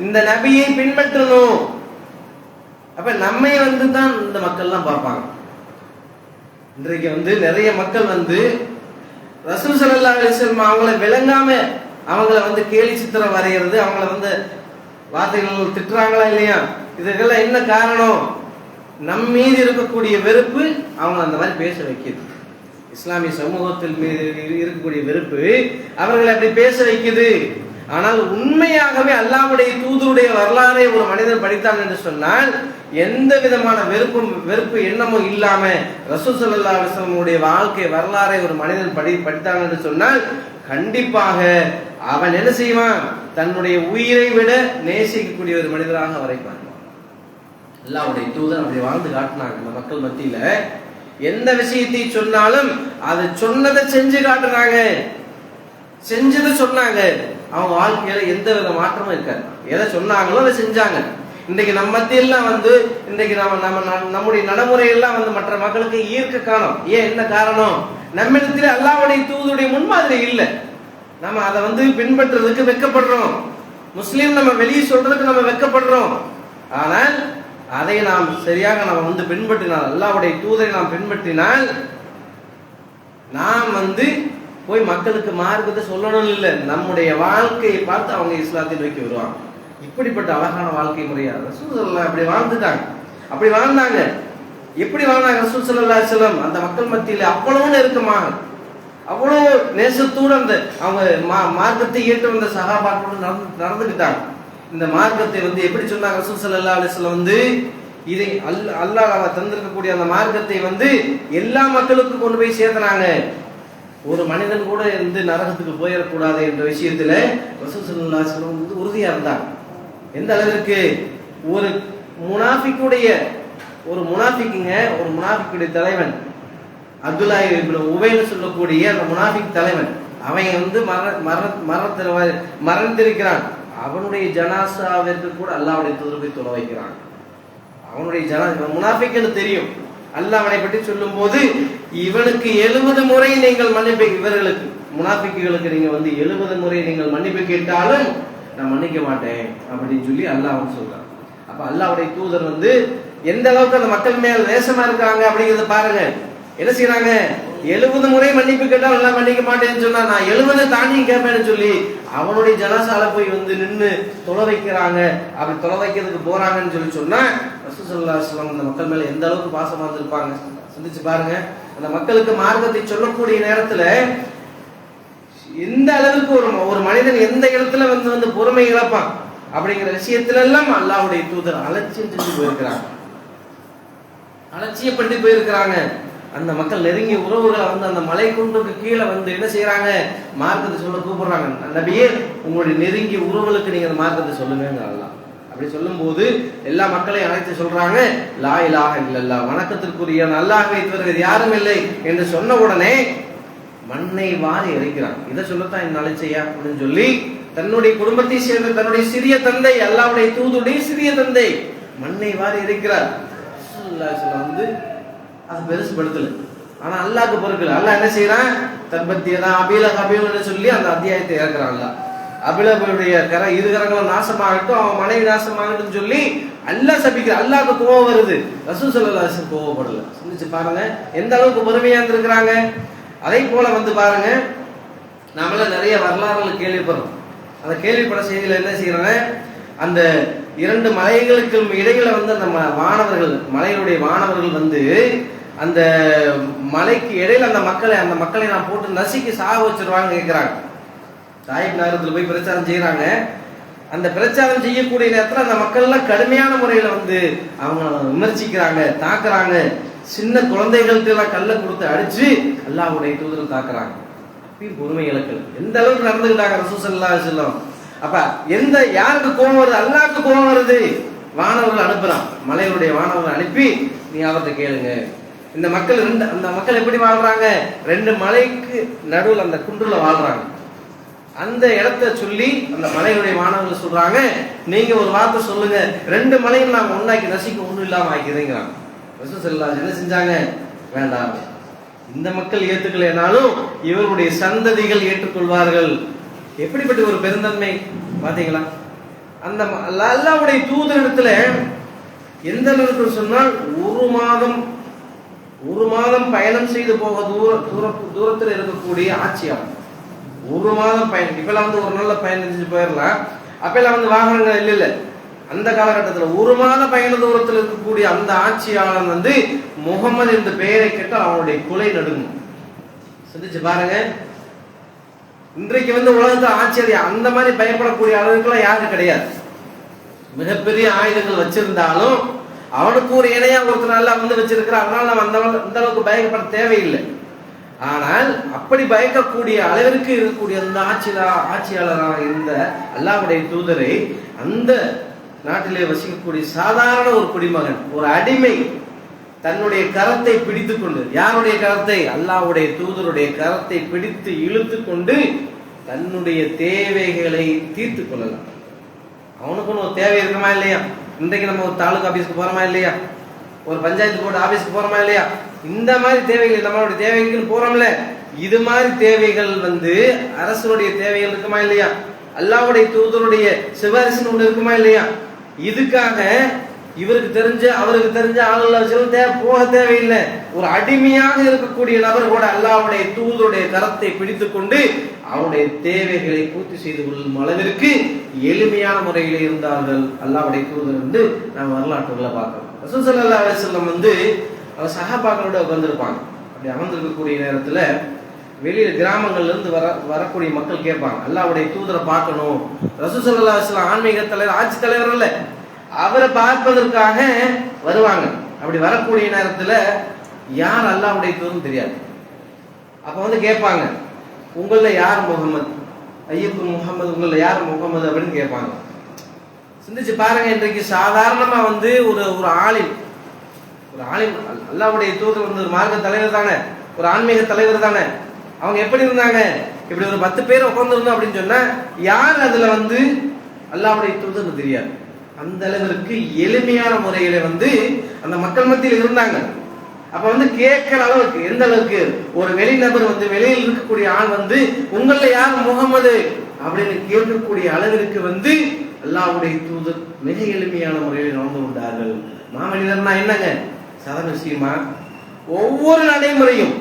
இந்த நபியை பின்பற்றணும். அப்ப நம்மை வந்து தான் இந்த மக்கள் எல்லாம் பார்ப்பாங்க. இன்றைக்கு வந்து நிறைய மக்கள் வந்து ரசூல் ஸல்லல்லாஹு அலைஹி வஸல்லம் அவங்கள விளங்காம அவங்கள வந்து கேலி சித்திரம் வரைகிறது, அவங்கள வந்து வார்த்தைகள் திட்டுறாங்களா இல்லையா? இதுக்கெல்லாம் என்ன காரணம்? நம் மீது இருக்கக்கூடிய வெறுப்பு அவங்க அந்த மாதிரி பேச வைக்குது. இஸ்லாமிய சமூகத்தில் மீது இருக்கக்கூடிய வெறுப்பு அவர்களை அப்படி பேச வைக்குது. ஆனால் உண்மையாகவே அல்லாஹ்வுடைய தூதருடைய வரலாறை ஒரு மனிதன் படித்தான் என்று சொன்னால் எந்த விதமான வெறுப்பு எண்ணமும் இல்லாம ரசூல் ஸல்லல்லாஹு அலைஹி வஸல்லம் வாழ்க்கை வரலாறை ஒரு மனிதன் படித்தான் என்று சொன்னால் கண்டிப்பாக அவன் என்ன செய்வான், தன்னுடைய உயிரை விட நேசிக்கக்கூடிய ஒரு மனிதராக வரைப்பான். அல்லாஹ்வுடைய தூதர் அப்படி வாழ்ந்து காட்டினாங்க. இந்த மக்கள் மத்தியில எந்த விஷயத்தை சொன்னாலும் அது சொன்னதை செஞ்சு காட்டுறாங்க, செஞ்சதை சொன்னாங்க. அவங்க வாழ்க்கையில எந்த வித மாற்றமும் இருக்காது. எதை சொன்னாங்களோ அதை செஞ்சாங்க. இன்றைக்கு நம்ம மத்தியெல்லாம் வந்து இன்றைக்கு நம்முடைய நடைமுறையெல்லாம் வந்து மற்ற மக்களுக்கு ஈர்க்க காணும். ஏன், என்ன காரணம்? நம்மிடத்தில் அல்லாஹ்வுடைய தூதருடைய முன்மாதிரி இல்லை. நம்ம அதை வந்து பின்பற்றுறதுக்கு வெட்கப்படுறோம். முஸ்லீம் நம்ம வெளியே சொல்றதுக்கு நம்ம வெட்கப்படுறோம். ஆனால் அதை நாம் சரியாக நாம் வந்து பின்பற்றினால், அல்லாஹ்வுடைய தூதரை நாம் பின்பற்றினால் நாம் வந்து போய் மக்களுக்கு மார்க்கத்தை சொல்லணும் இல்லை, நம்முடைய வாழ்க்கையை பார்த்து அவங்க இஸ்லாத்தை நோக்கி வருவாங்க. இப்படிப்பட்ட அழகான வாழ்க்கை முறையா ரசூல் ஸல்லல்லாஹு அப்படி வாழ்ந்துட்டாங்க. அப்படி வாழ்ந்தாங்க. எப்படி வாழ்ந்தாங்க ரசூல் ஸல்லல்லாஹு அலைஹி வஸல்லம்? அந்த மக்கள் மத்தியில அவ்வளவு நெருக்கமாக, அவ்வளவு நேசத்தோடு அந்த அவங்க மார்க்கத்தை ஏற்று வந்த சஹாபாக்களோடு நடந்துக்கிட்டாங்க. இந்த மார்க்கத்தை வந்து எப்படி சொன்னாங்க ரசூல் ஸல்லல்லாஹு அலைஹி வஸல்லம் வந்து, இதை அல்லாஹ் தந்திருக்கக்கூடிய அந்த மார்க்கத்தை வந்து எல்லா மக்களுக்கும் கொண்டு போய் சேர்த்துனாங்க. ஒரு மனிதன் கூட இருந்து நரகத்துக்கு போயிடக்கூடாது என்ற விஷயத்துல ரசூல் ஸல்லல்லாஹு அலைஹி வஸல்லம் வந்து உறுதியா இருந்தாங்க. எந்த அளவிற்கு, ஒரு முனாஃபிக்குடைய தலைவன் அப்துல்லாஹ் இப்னு உபைன்னு சொல்லக்கூடிய அந்த முனாஃபிக் தலைவன், அவன் வந்து மரணித்திருக்கிறான். அவனுடைய ஜனாசாவிற்கு கூட அல்லாஹ்வுடைய தூதர் போய் தொழ வைக்கிறான். அவனுடைய முனாஃபிக்னு தெரியும். அல்லாஹ் அவனை பற்றி சொல்லும் போது, இவனுக்கு 70 முறை நீங்கள் மன்னிப்பு, இவர்களுக்கு முனாஃபிக்குகளுக்கு நீங்க வந்து 70 முறை நீங்கள் மன்னிப்பு கேட்டாலும் நான் மன்னிக்க மாட்டேன் அப்படின்னு சொல்லி அல்லாஹ் அவன் சொல்றான். அப்ப அல்லாஹ்வுடைய தூதர் வந்து எந்த அளவுக்கு அந்த மக்கள் மேல் நேசமா இருக்காங்க அப்படிங்கறத பாருங்க. என்ன செய்யறாங்க, 70 முறை மன்னிப்பு கேட்டால் எல்லாம் மன்னிக்க மாட்டேன்னு சொன்னா நான் 70 தாண்டி கேட்பேன்னு சொல்லி அவனுடைய ஜனாசால போய் வந்து நின்று தொலை வைக்கிறாங்க. அப்படி தொலை வைக்கிறதுக்கு போறாங்கன்னு சொல்லி சொன்னா ரசூல் ஸல்லல்லாஹு அலைஹி வஸல்லம் அந்த மக்கள் மேல எந்த அளவுக்கு பாசமா இருந்திருப்பாங்க சிந்திச்சு பாருங்க. அந்த மக்களுக்கு மார்க்கத்தை சொல்லக்கூடிய நேரத்துல எந்த அளவுக்கு ஒரு மனிதன் எந்த இடத்துல வந்து பொறுமை இழப்பான் அப்படிங்கிற விஷயத்துல எல்லாம் அல்லாஹ்வுடைய தூதர் அலட்சியம் செஞ்சு போயிருக்கிறாங்க, அலட்சியப்பட்டு போயிருக்கிறாங்க. அந்த மக்கள் நெருங்கிய உறவுகளை வந்து அந்த மலை குன்றுக்கு கீழே வந்து என்ன செய்யறாங்க, மார்க்கத்தை சொல்ல கூப்பிடுறாங்க. நபியே, உங்களுடைய நெருங்கிய உறவுகளுக்கு நீங்க அந்த மார்க்கத்தை சொல்லுங்க. அப்படி சொல்லும் போது எல்லா மக்களையும் அழைத்து சொல்றாங்க, லா இலாஹ இல்லல்லாஹ், வணக்கத்திற்குரிய அல்லாஹ்வை தவிர யாரும் இல்லை என்று சொன்ன உடனே மண்ணை வாரி இறைக்கிறாங்க. இதை சொல்லத்தான் இந்த அழைச்சையா அப்படின்னு சொல்லி தன்னுடைய குடும்பத்தை சேர்ந்த தன்னுடைய சிறிய தந்தை, அல்லாஹ்வுடைய தூதுடைய சிறிய தந்தை மண்ணை வாரி இறைக்கிறார். வந்து அது பெருசுபடுத்தல, ஆனா அல்லாஹ்க்கு பொறுக்கல. அல்லாஹ் என்ன செய்யறான், தற்பத்தியதான் அபிலஹபின்னு சொல்லி அந்த அத்தியாயத்தை இறக்குறான். அல்லாஹ் அபிலஹபுடைய இரு கரங்களும் நாசமாகட்டும், அவன் மனைவி நாசமாகட்டும் சொல்லி அல்லாஹ் சபிக்கிறான். அல்லாஹ்க்கு கோபம் வருது, ரசூல் ஸல்லல்லாஹு அலைஹி வஸல்லம் கோபப்படல. சிந்திச்சு பாருங்க எந்த அளவுக்கு பொறுமையா இருந்திருக்கிறாங்க. அதே போல வந்து பாருங்க, நாமள நிறைய வரலாறுகள் கேள்விப்படுறோம். அந்த கேள்விப்பட செய்தியில என்ன செய்யறாங்க, அந்த இரண்டு மலைகளுக்கு இடையில வந்து அந்த வானவர்கள், மலையினுடைய வானவர்கள் வந்து அந்த மலைக்கு இடையில அந்த மக்களை நான் போட்டு நசுக்கி சாக வச்சிருவாங்க கேட்கிறாங்க. தாயிப் நகரத்துல போய் பிரச்சாரம் செய்யறாங்க. அந்த பிரச்சாரம் செய்யக்கூடிய நேரத்தில் அந்த மக்கள் எல்லாம் கடுமையான முறையில வந்து அவங்க விமர்சிக்கிறாங்க, தாக்குறாங்க. சின்ன குழந்தைகளுக்கு எல்லாம் கல்லை கொடுத்து அடிச்சு அல்லாஹ்வுடைய தூதர் தாக்குறாங்க. அப்பயும் பொறுமை இழக்கல். எந்த அளவுக்கு நடந்துக்கிட்டாங்க ரசூல் ஸல்லல்லாஹு அலைஹி வஸல்லம். அப்ப யாருக்கு கோபம் வருது, அல்லாஹ்க்கு கோபம் வருது. வானவர்கள் அனுப்புறான், மலையுடைய வானவர்கள் அனுப்பி நீ அவர்கிட்ட கேளுங்க. இந்த மக்கள் அந்த மக்கள் எப்படி வாழ்றாங்க, ரெண்டு மலைக்கு நடுவில் அந்த குன்றுல வாழ்றாங்க. அந்த இடத்த சொல்லி அந்த மலையுடைய வானவர்கள் சொல்றாங்க, நீங்க ஒரு வார்த்தை சொல்லுங்க, ரெண்டு மலையும் நாம ஒன்னாக்கி நசிக்க ஒண்ணும் இல்லாம ஆக்கிறேங்கிறாங்க. ரசூல் ஸல்லல்லாஹு அலைஹி வஸல்லம் என்ன செஞ்சாங்க, வேண்டாம், இந்த மக்கள் ஏத்துக்கலைனாலும் இவருடைய சந்ததிகள் ஏற்றுக்கொள்வார்கள். எப்படிப்பட்ட ஒரு பெருந்தன்மை பாத்தீங்களா. அந்த அல்லாஹ்வுடைய தூதரிடத்துல எந்த அளவுக்கு சொன்னால் ஒரு மாதம் பயணம் செய்து போக தூரத்தில் இருக்கக்கூடிய ஆட்சியாளர். ஒரு மாதம் பயணம். இப்பெல்லாம் வந்து ஒரு நாள்ல பயணம் செஞ்சு போயிடலாம். அப்பெல்லாம் வந்து வாகனங்கள் இல்ல. அந்த காலகட்டத்தில் ஒரு மாத பயண தூரத்தில் இருக்கக்கூடிய அந்த ஆட்சியாளன் வந்து முகமது என்ற பெயரை கேட்டால் அவனுடைய குலை நடுங்கும். சிந்திச்சு பாருங்க. இன்றைக்கு வந்து உலகத்தை ஆச்சரியம் அந்த மாதிரி பயப்படக்கூடிய அளவுக்குலாம் யாரும் கிடையாது. மிகப்பெரிய ஆயுதங்கள் வச்சிருந்தாலும் அவனுக்கு ஒரு இணையா ஒருத்தனால வந்து வச்சிருக்கிறான். அதனால நம்ம அந்த அளவுக்கு பயப்பட தேவையில்லை. ஆனால் அப்படி பயக்கக்கூடிய அளவிற்கு இருக்கக்கூடிய அந்த ஆட்சியாளராக இருந்த அல்லாஹ்வுடைய தூதரை அந்த நாட்டிலே வசிக்கக்கூடிய சாதாரண ஒரு குடிமகன், ஒரு அடிமை, தன்னுடைய கரத்தை பிடித்து கொண்டு, யாருடைய கரத்தை, அல்லாஹ்வுடைய தூதருடைய கரத்தை பிடித்து இழுத்து கொண்டு தன்னுடைய தேவைகளை தீர்த்து கொள்ளலாம். அவனுக்குன்னு ஒரு தேவை இருக்குமா இல்லையா? இன்றைக்கு நம்ம ஒரு தாலுகா ஆபீஸ்க்கு போறோமா இல்லையா, ஒரு பஞ்சாயத்து போர்டு ஆபீஸ்க்கு போறோமா இல்லையா, இந்த மாதிரி தேவைகள் நம்மளுடைய தேவைகள் போறோம்ல, இது மாதிரி தேவைகள் வந்து அரசுடைய தேவைகள் இருக்குமா இல்லையா, அல்லாஹ்வுடைய தூதருடைய சிபாரிசு ஒன்று இருக்குமா இல்லையா? இதுக்காக இவருக்கு தெரிஞ்ச அவருக்கு தெரிஞ்ச ஆளுநர் போக தேவையில்லை. ஒரு அடிமையாக இருக்கக்கூடிய நபர் கூட அல்லாஹ்வுடைய தூதருடைய கரத்தை பிடித்துக் கொண்டு அவருடைய தேவைகளை பூர்த்தி செய்து கொள்ளும் அளவிற்கு எளிமையான முறையில் இருந்தார்கள் அல்லாஹ்வுடைய தூதர் வந்து நாம் வரலாற்றுகளை பார்க்கிறோம். ரசூல் ஸல்லல்லாஹு அலைஹி வஸல்லம் வந்து அவர் சஹாபாக்களோட உட்கார்ந்திருப்பாங்க. அப்படி அமர்ந்திருக்கக்கூடிய நேரத்துல வெளியில கிராமங்கள்ல இருந்து வரக்கூடிய மக்கள் கேட்பாங்க, அல்லாஹ்வுடைய தூதரை பார்க்கணும். ரசூல் ஸல்லல்லாஹு அலைஹி வஸல்லம் ஆன்மீக தலைவர், ஆட்சி தலைவர் இல்ல, அவரை பார்ப்பதற்காக வருவாங்க. அப்படி வரக்கூடிய நேரத்துல யார் அல்லாஹ்வுடைய தூதர்னு தெரியாது. அப்ப வந்து கேட்பாங்க, உங்கள யார் முகமது, ஐயப்பு முகமது, உங்கள யார் முகமது அப்படின்னு கேட்பாங்க. சிந்திச்சு பாருங்க. இன்றைக்கு சாதாரணமா வந்து ஒரு ஆலிம் அல்லாஹ்வுடைய தூதர் வந்து ஒரு மார்க்க தலைவர் தானே, ஒரு ஆன்மீக தலைவர் தானே. அவங்க எப்படி இருந்தாங்க, இப்படி ஒரு 10 பேர் உட்கார்ந்துருந்தோம் அப்படின்னு சொன்னா யார் அதுல வந்து அல்லாஹ்வுடைய தூதர்னு தெரியாது. அந்த அளவிற்கு எளிமையான முறையில வந்து அந்த மக்கள் மத்தியில் இருந்தாங்க. அப்ப வந்து கேட்கிற அளவுக்கு, எந்த அளவுக்கு ஒரு வெளிநபர் வந்து வெளியில் இருக்கக்கூடிய ஆள் வந்து உங்கள யார் முகமது அப்படின்னு கேட்கக்கூடிய அளவிற்கு வந்து அல்லாஹ்வுடைய தூதர் மிக எளிமையான முறையில் நடந்து கொண்டார்கள். மாமனிதர்னா என்னங்க சாதாரண விஷயமா? ஒவ்வொரு நடைமுறையும்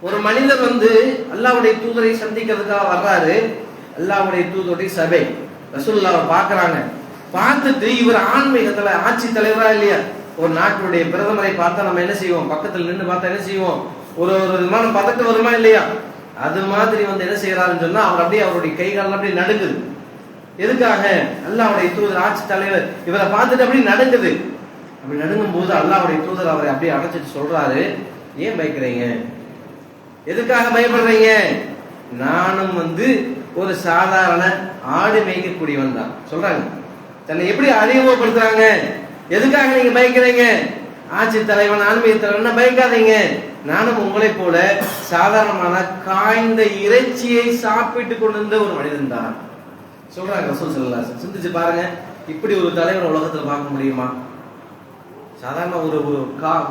ஒரு மனிதர் வந்து அல்லாஹ்வுடைய தூதரை சந்திக்கிறதுக்காக வர்றாரு. அல்லாஹ்வுடைய தூதருடைய சபை ரசூலுல்லாஹ்வை பார்க்கறாங்க. பார்த்துட்டு இவர் ஆன்மீகத்துல ஆட்சி தலைவரா இல்லையா? ஒரு நாட்டுடைய பிரதமரை பார்த்தா நம்ம என்ன செய்வோம், பக்கத்துல நின்று பார்த்தா என்ன செய்வோம், ஒரு விதமான பதட்டம் வருமா இல்லையா? அது மாதிரி வந்து என்ன செய்யறாருன்னு சொன்னா அவர் அப்படியே அவருடைய கைகால் அப்படியே நடுங்குது. எதுக்காக? அல்லாஹ்வுடைய தூதர் ஆட்சி தலைவர் இவரை பார்த்துட்டு அப்படியே நடுங்குது. அப்படி நடுங்கும் போது அல்லாஹ்வுடைய தூதர் அவரை அப்படியே அடைச்சிட்டு சொல்றாரு, ஏன் பயக்கிறீங்க? எதுக்காக பயப்படுறீங்க? நானும் ஒரு சாதாரண ஆடு மேய்க்கக்கூடியவன் தான் சொல்றாங்க. தன்னை எப்படி அறிமுகப்படுத்துறாங்க? எதுக்காக நீங்க பயக்கிறீங்க? ஆட்சி தலைவன், ஆன்மீக தலைவன் பயக்காதீங்க. நானும் உங்களை போல சாதாரணமான காய்ந்த இறைச்சியை சாப்பிட்டு கொண்டிருந்த ஒரு மனிதன் தான் சொல்றாங்க ரசூல் ஸல்லல்லாஹு அலைஹி வஸல்லம். சிந்திச்சு பாருங்க, இப்படி ஒரு தலைவர் உலகத்துல பார்க்க முடியுமா? சாதாரண ஒரு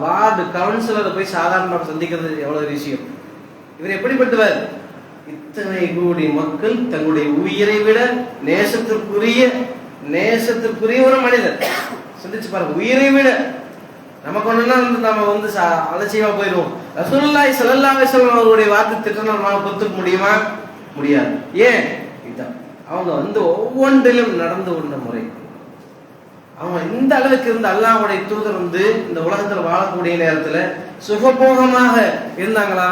வார்டு கவுன்சிலரை போய் சாதாரணமாக சந்திக்கிறது எவ்வளவு விஷயம். இவர் எப்படிப்பட்டவர்? இத்தனை கோடி மக்கள் தங்களுடைய உயிரை விட நேசத்திற்குரிய ஒரு மனிதர். சிந்திச்சு பாருங்க, உயிரை விட நமக்கு ஒண்ணுன்னா நம்ம அலட்சியமா போயிடுவோம். ரசூலுல்லாஹி ஸல்லல்லாஹு அலைஹி வஸல்லம் அவருடைய வார்த்தை திட்டத்தை நம்மளால பொறுத்துக்க முடியுமா? முடியாது. ஏன்? இதுதான் அவங்க ஒவ்வொன்றிலும் நடந்து கொண்ட முறை. அவங்க இந்த அளவுக்கு இருந்த அல்லாஹ்வுடைய தூதர் இந்த உலகத்துல வாழக்கூடிய நேரத்துல சுகபோகமாக இருந்தாங்களா?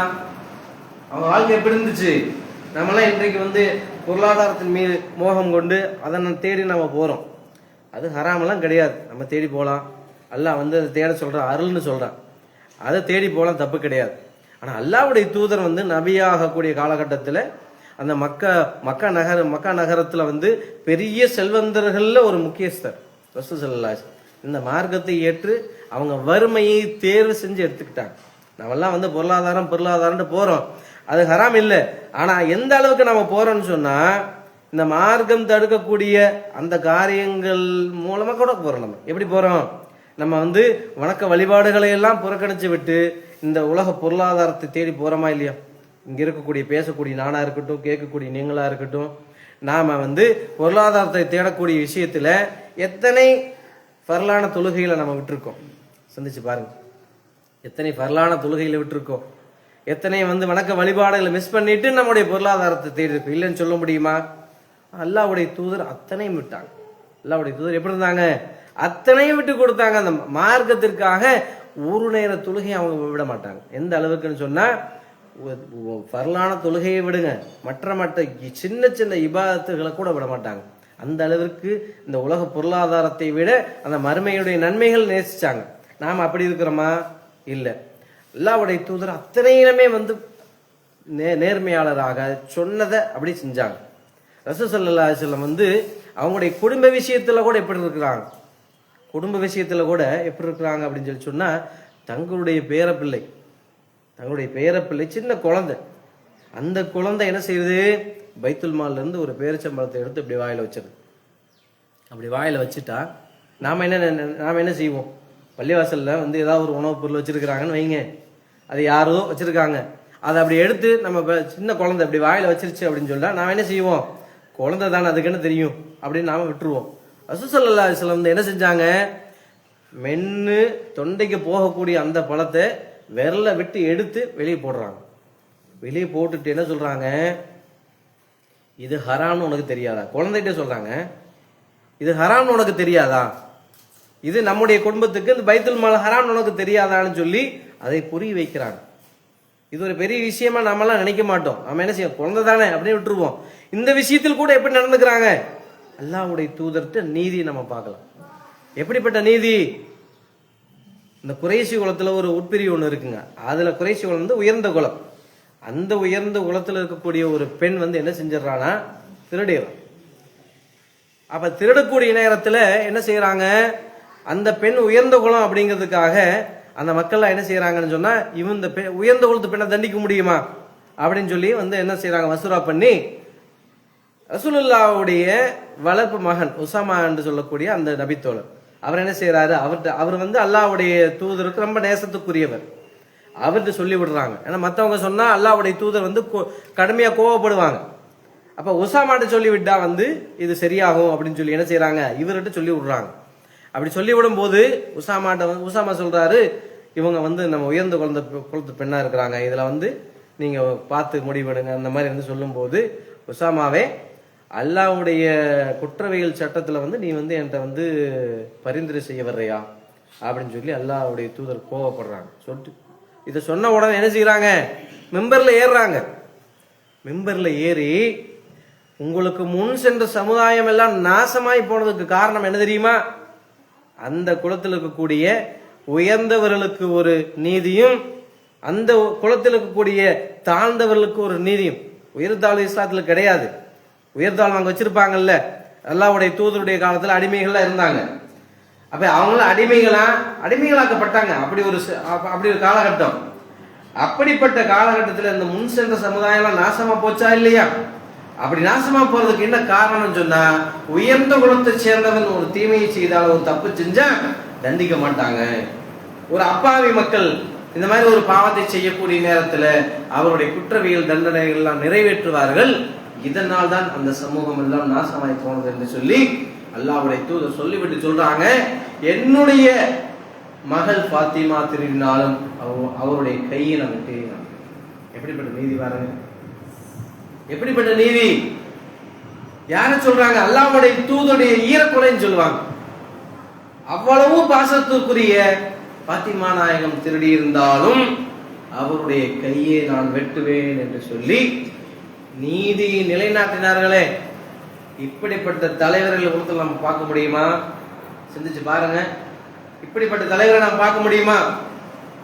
அவங்க வாழ்க்கை எப்படி இருந்துச்சு? நம்மளாம் இன்றைக்கு பொருளாதாரத்தின் மீது மோகம் கொண்டு அதை தேடி நம்ம போறோம். அது ஹராமெல்லாம் கிடையாது, நம்ம தேடி போகலாம். அல்லாஹ் அதை தேட சொல்றான், அருள்னு சொல்றான். அதை தேடி போகலாம், தப்பு கிடையாது. ஆனா அல்லாஹ்வுடைய தூதர் நபியாகக்கூடிய காலகட்டத்தில் அந்த மக்கா நகரத்துல பெரிய செல்வந்தர்கள்ல ஒரு முக்கியஸ்தர் ரசூல் ஸல்லல்லாஹு அலைஹி வஸல்லம். இந்த மார்க்கத்தை ஏற்று அவங்க வறுமையை தேர்வு செஞ்சு எடுத்துக்கிட்டாங்க. நம்மெல்லாம் பொருளாதாரம் போறோம், அது ஹராம் இல்லை. ஆனா எந்த அளவுக்கு நம்ம போறோம்னு சொன்னா, இந்த மார்க்கம் தடுக்கக்கூடிய அந்த காரியங்கள் மூலமா கூட போறோம். நம்ம எப்படி போறோம்? நம்ம வணக்க வழிபாடுகளை எல்லாம் புறக்கணிச்சு விட்டு இந்த உலக பொருளாதாரத்தை தேடி போறோமா இல்லையா? இங்க இருக்கக்கூடிய பேசக்கூடிய நானா இருக்கட்டும், கேட்கக்கூடிய நீங்களா இருக்கட்டும், நாம பொருளாதாரத்தை தேடக்கூடிய விஷயத்துல எத்தனை ஃபர்லான தொழுகைகளை நம்ம விட்டுருக்கோம். சிந்திச்சு பாருங்க, எத்தனை ஃபர்லான தொழுகைகளை விட்டுருக்கோம், எத்தனை வணக்க வழிபாடுகளை மிஸ் பண்ணிட்டு நம்முடைய பொருளாதாரத்தை தேடி இருக்கோம். இல்லைன்னு சொல்ல முடியுமா? அல்லாஹ்வுடைய தூதர் அத்தனையும் விட்டாங்க. அல்லாஹ்வுடைய தூதர் எப்படி இருந்தாங்க? அத்தனையும் விட்டு கொடுத்தாங்க. அந்த மார்க்கத்திற்காக ஒரு நேர தொழுகை அவங்க விட மாட்டாங்க. எந்த அளவுக்குன்னு சொன்னா, ஃபர்லான தொழுகையை விடுங்க, மற்ற சின்ன சின்ன இபாதத்துகளை கூட விட மாட்டாங்க. அந்த அளவிற்கு இந்த உலக பொருளாதாரத்தை விட அந்த மறுமையுடைய நன்மைகள் நேசிச்சாங்க. நாம அப்படி இருக்கிறோமா? இல்ல. அல்லாஹ்வுடைய தூதர் அத்தனையுமே நேர்மையாளராக சொன்னதை அப்படி செஞ்சாங்க. ரசூல் ஸல்லல்லாஹு அலைஹி வஸல்லம் அவங்களுடைய குடும்ப விஷயத்துல கூட எப்படி இருக்கிறாங்க? குடும்ப விஷயத்துல கூட எப்படி இருக்கிறாங்க அப்படின்னு சொன்னா, தங்களுடைய பேரப்பிள்ளை சின்ன குழந்தை, அந்த குழந்தை என்ன செய்யுது? பைத்துல் மால்ல இருந்து ஒரு பேரிச்சம்பழத்தை எடுத்து இப்படி வாயில வச்சிருது. அப்படி வாயில வச்சுட்டா நாம என்ன செய்வோம்? பள்ளிவாசல்ல ஏதாவது ஒரு உணவுப் பொருள் வச்சிருக்கிறாங்கன்னு வைங்க, அது யாரோ வச்சிருக்காங்க, அதை அப்படி எடுத்து நம்ம சின்ன குழந்தை அப்படி வாயில வச்சிருச்சு அப்படின்னு சொல்லிட்டா நாம என்ன செய்வோம்? குழந்தை தானே, அதுக்கு என்ன தெரியும் அப்படின்னு நாம விட்டுருவோம். ரசூல் ஸல்லல்லாஹு அலைஹி வஸல்லம் என்ன செஞ்சாங்க? மென்னு தொண்டைக்கு போகக்கூடிய அந்த பழத்தை விரல விட்டு எடுத்து வெளியே போடுறாங்க. வெளியே போட்டுட்டு என்ன சொல்றாங்க? இது ஹராம்னு உனக்கு தெரியாதா? குழந்தைகிட்ட சொல்றாங்க, இது ஹராம்னு உனக்கு தெரியாதா? இது நம்முடைய குடும்பத்துக்கு இந்த பைத்துல் மால் ஹராம்னு உனக்கு தெரியாதான்னு சொல்லி அதை புரிய வைக்கிறாங்க. இது ஒரு பெரிய விஷயமா நம்மலாம் நினைக்க மாட்டோம். நம்ம என்ன செய்வோம்? குழந்தை தானே அப்படின்னு விட்டுருவோம். இந்த விஷயத்தில் கூட எப்படி நடந்துக்கிறாங்க? அல்லாஹ்வுடைய தூதர்கிட்ட நீதி நம்ம பார்க்கலாம். எப்படிப்பட்ட நீதி? இந்த குறைஷி குலத்துல ஒரு உட்பிரிவு ஒன்று இருக்குங்க. அதுல குறைஷி குலம் உயர்ந்த குலம். அந்த உயர்ந்த குலத்துல இருக்கக்கூடிய ஒரு பெண் என்ன செஞ்சிடறானா? திருடிடுறான். அப்ப திருடக்கூடிய நேரத்துல என்ன செய்யறாங்க? அந்த பெண் உயர்ந்த குலம் அப்படிங்கிறதுக்காக அந்த மக்கள் என்ன செய்யறாங்கன்னு சொன்னா, இந்த உயர்ந்த குலத்து பெண்ணை தண்டிக்க முடியுமா அப்படின்னு சொல்லி என்ன செய்யறாங்க? மசூரா பண்ணி ரசூலுல்லாஹ்வுடைய வளர்ப்பு மகன் உசாமா என்று சொல்லக்கூடிய அந்த நபித்தோழர், அவர் என்ன செய்யறாரு? அவர் அல்லாஹ்வுடைய தூதருக்கு ரொம்ப நேசத்துக்குரியவர். அவர்கிட்ட சொல்லி விடுறாங்க. ஏன்னா மற்றவங்க சொன்னா அல்லாஹ்வுடைய தூதர் கடுமையா கோவப்படுவாங்க. அப்ப உசாமாட்ட சொல்லி விட்டா இது சரியாகும் அப்படின்னு சொல்லி என்ன செய்யறாங்க? இவர்கிட்ட சொல்லி விடுறாங்க. அப்படி சொல்லி விடும் போது உசாமா சொல்றாரு, இவங்க நம்ம உயர்ந்த குலத்து பெண்ணா இருக்கிறாங்க, இதுல நீங்க பார்த்து முடிவெடுங்க அந்த மாதிரி சொல்லும் போது, உசாமாவே அல்லாஹ்வுடைய குற்றவியல் சட்டத்துல நீ என்கிட்ட பரிந்துரை செய்ய வர்றியா அப்படின்னு சொல்லி அல்லாஹ்வுடைய தூதர் கோவப்படுறாங்க. சொல்லிட்டு இதை சொன்ன உடனே என்ன செய்யறாங்க? மெம்பர்ல ஏறுறாங்க. மெம்பர்ல ஏறி, உங்களுக்கு முன் சென்ற சமுதாயம் எல்லாம் நாசமாய் போனதுக்கு காரணம் என்ன தெரியுமா? அந்த குலத்தில் இருக்கக்கூடிய உயர்ந்தவர்களுக்கு ஒரு நீதியும் அந்த குலத்தில் இருக்கக்கூடிய தாழ்ந்தவர்களுக்கு ஒரு நீதியும். உயர்த்தாழ்வு இஸ்லாத்துல கிடையாது. உயர்த்தாழ்வு அங்க வச்சிருப்பாங்கல்ல, அல்லாஹ்வுடைய தூதருடைய காலத்துல அடிமைகள்லாம் இருந்தாங்க. அப்ப அவங்களும் அடிமைகளாக்கப்பட்டாங்க. அப்படி ஒரு காலகட்டம். அப்படிப்பட்ட காலகட்டத்தில் இந்த முன் சென்ற சமுதாயம் நாசமா போச்சா இல்லையா? அப்படி நாசமா போறதுக்கு என்ன காரணம் சொன்னா, உயர்ந்த குலத்தை சேர்ந்தவன் ஒரு தீமையை செய்தால், ஒரு தப்பு செஞ்சா தண்டிக்க மாட்டாங்க. ஒரு அப்பாவி மக்கள் இந்த மாதிரி ஒரு பாவத்தை செய்யக்கூடிய நேரத்தில் அவருடைய குற்றவியல் தண்டனைகள் எல்லாம் நிறைவேற்றுவார்கள். இதனால் தான் அந்த சமூகம் எல்லாம் நாசமாய் போனது என்று சொல்லி அல்லாஹ்வுடைய தூதர் சொல்லிவிட்டு சொல்றாங்க, என்னுடைய மகள் ஃபாத்திமா திருடினாலும் அவருடைய கையை நான் வெட்டினான். எப்படிப்பட்ட நீதி பாருங்க, எப்படிப்பட்ட நீதி! யார சொல்றாங்க? அல்லாஹ்வுடைய தூதருடைய ஈரக்குலைன்னு சொல்லுவாங்க. அவ்வளவு பாசத்திற்குரிய பாத்திமா நாயகம் திருடி இருந்தாலும் அவருடைய கையை நான் வெட்டுவேன் என்று சொல்லி நீதியை நிலைநாட்டினார்களே. இப்படிப்பட்ட தலைவர்கள் உலகத்தில் நம்ம பார்க்க முடியுமா? சிந்திச்சு பாருங்க. இப்படிப்பட்ட தலைவரை நாம் பார்க்க முடியுமா?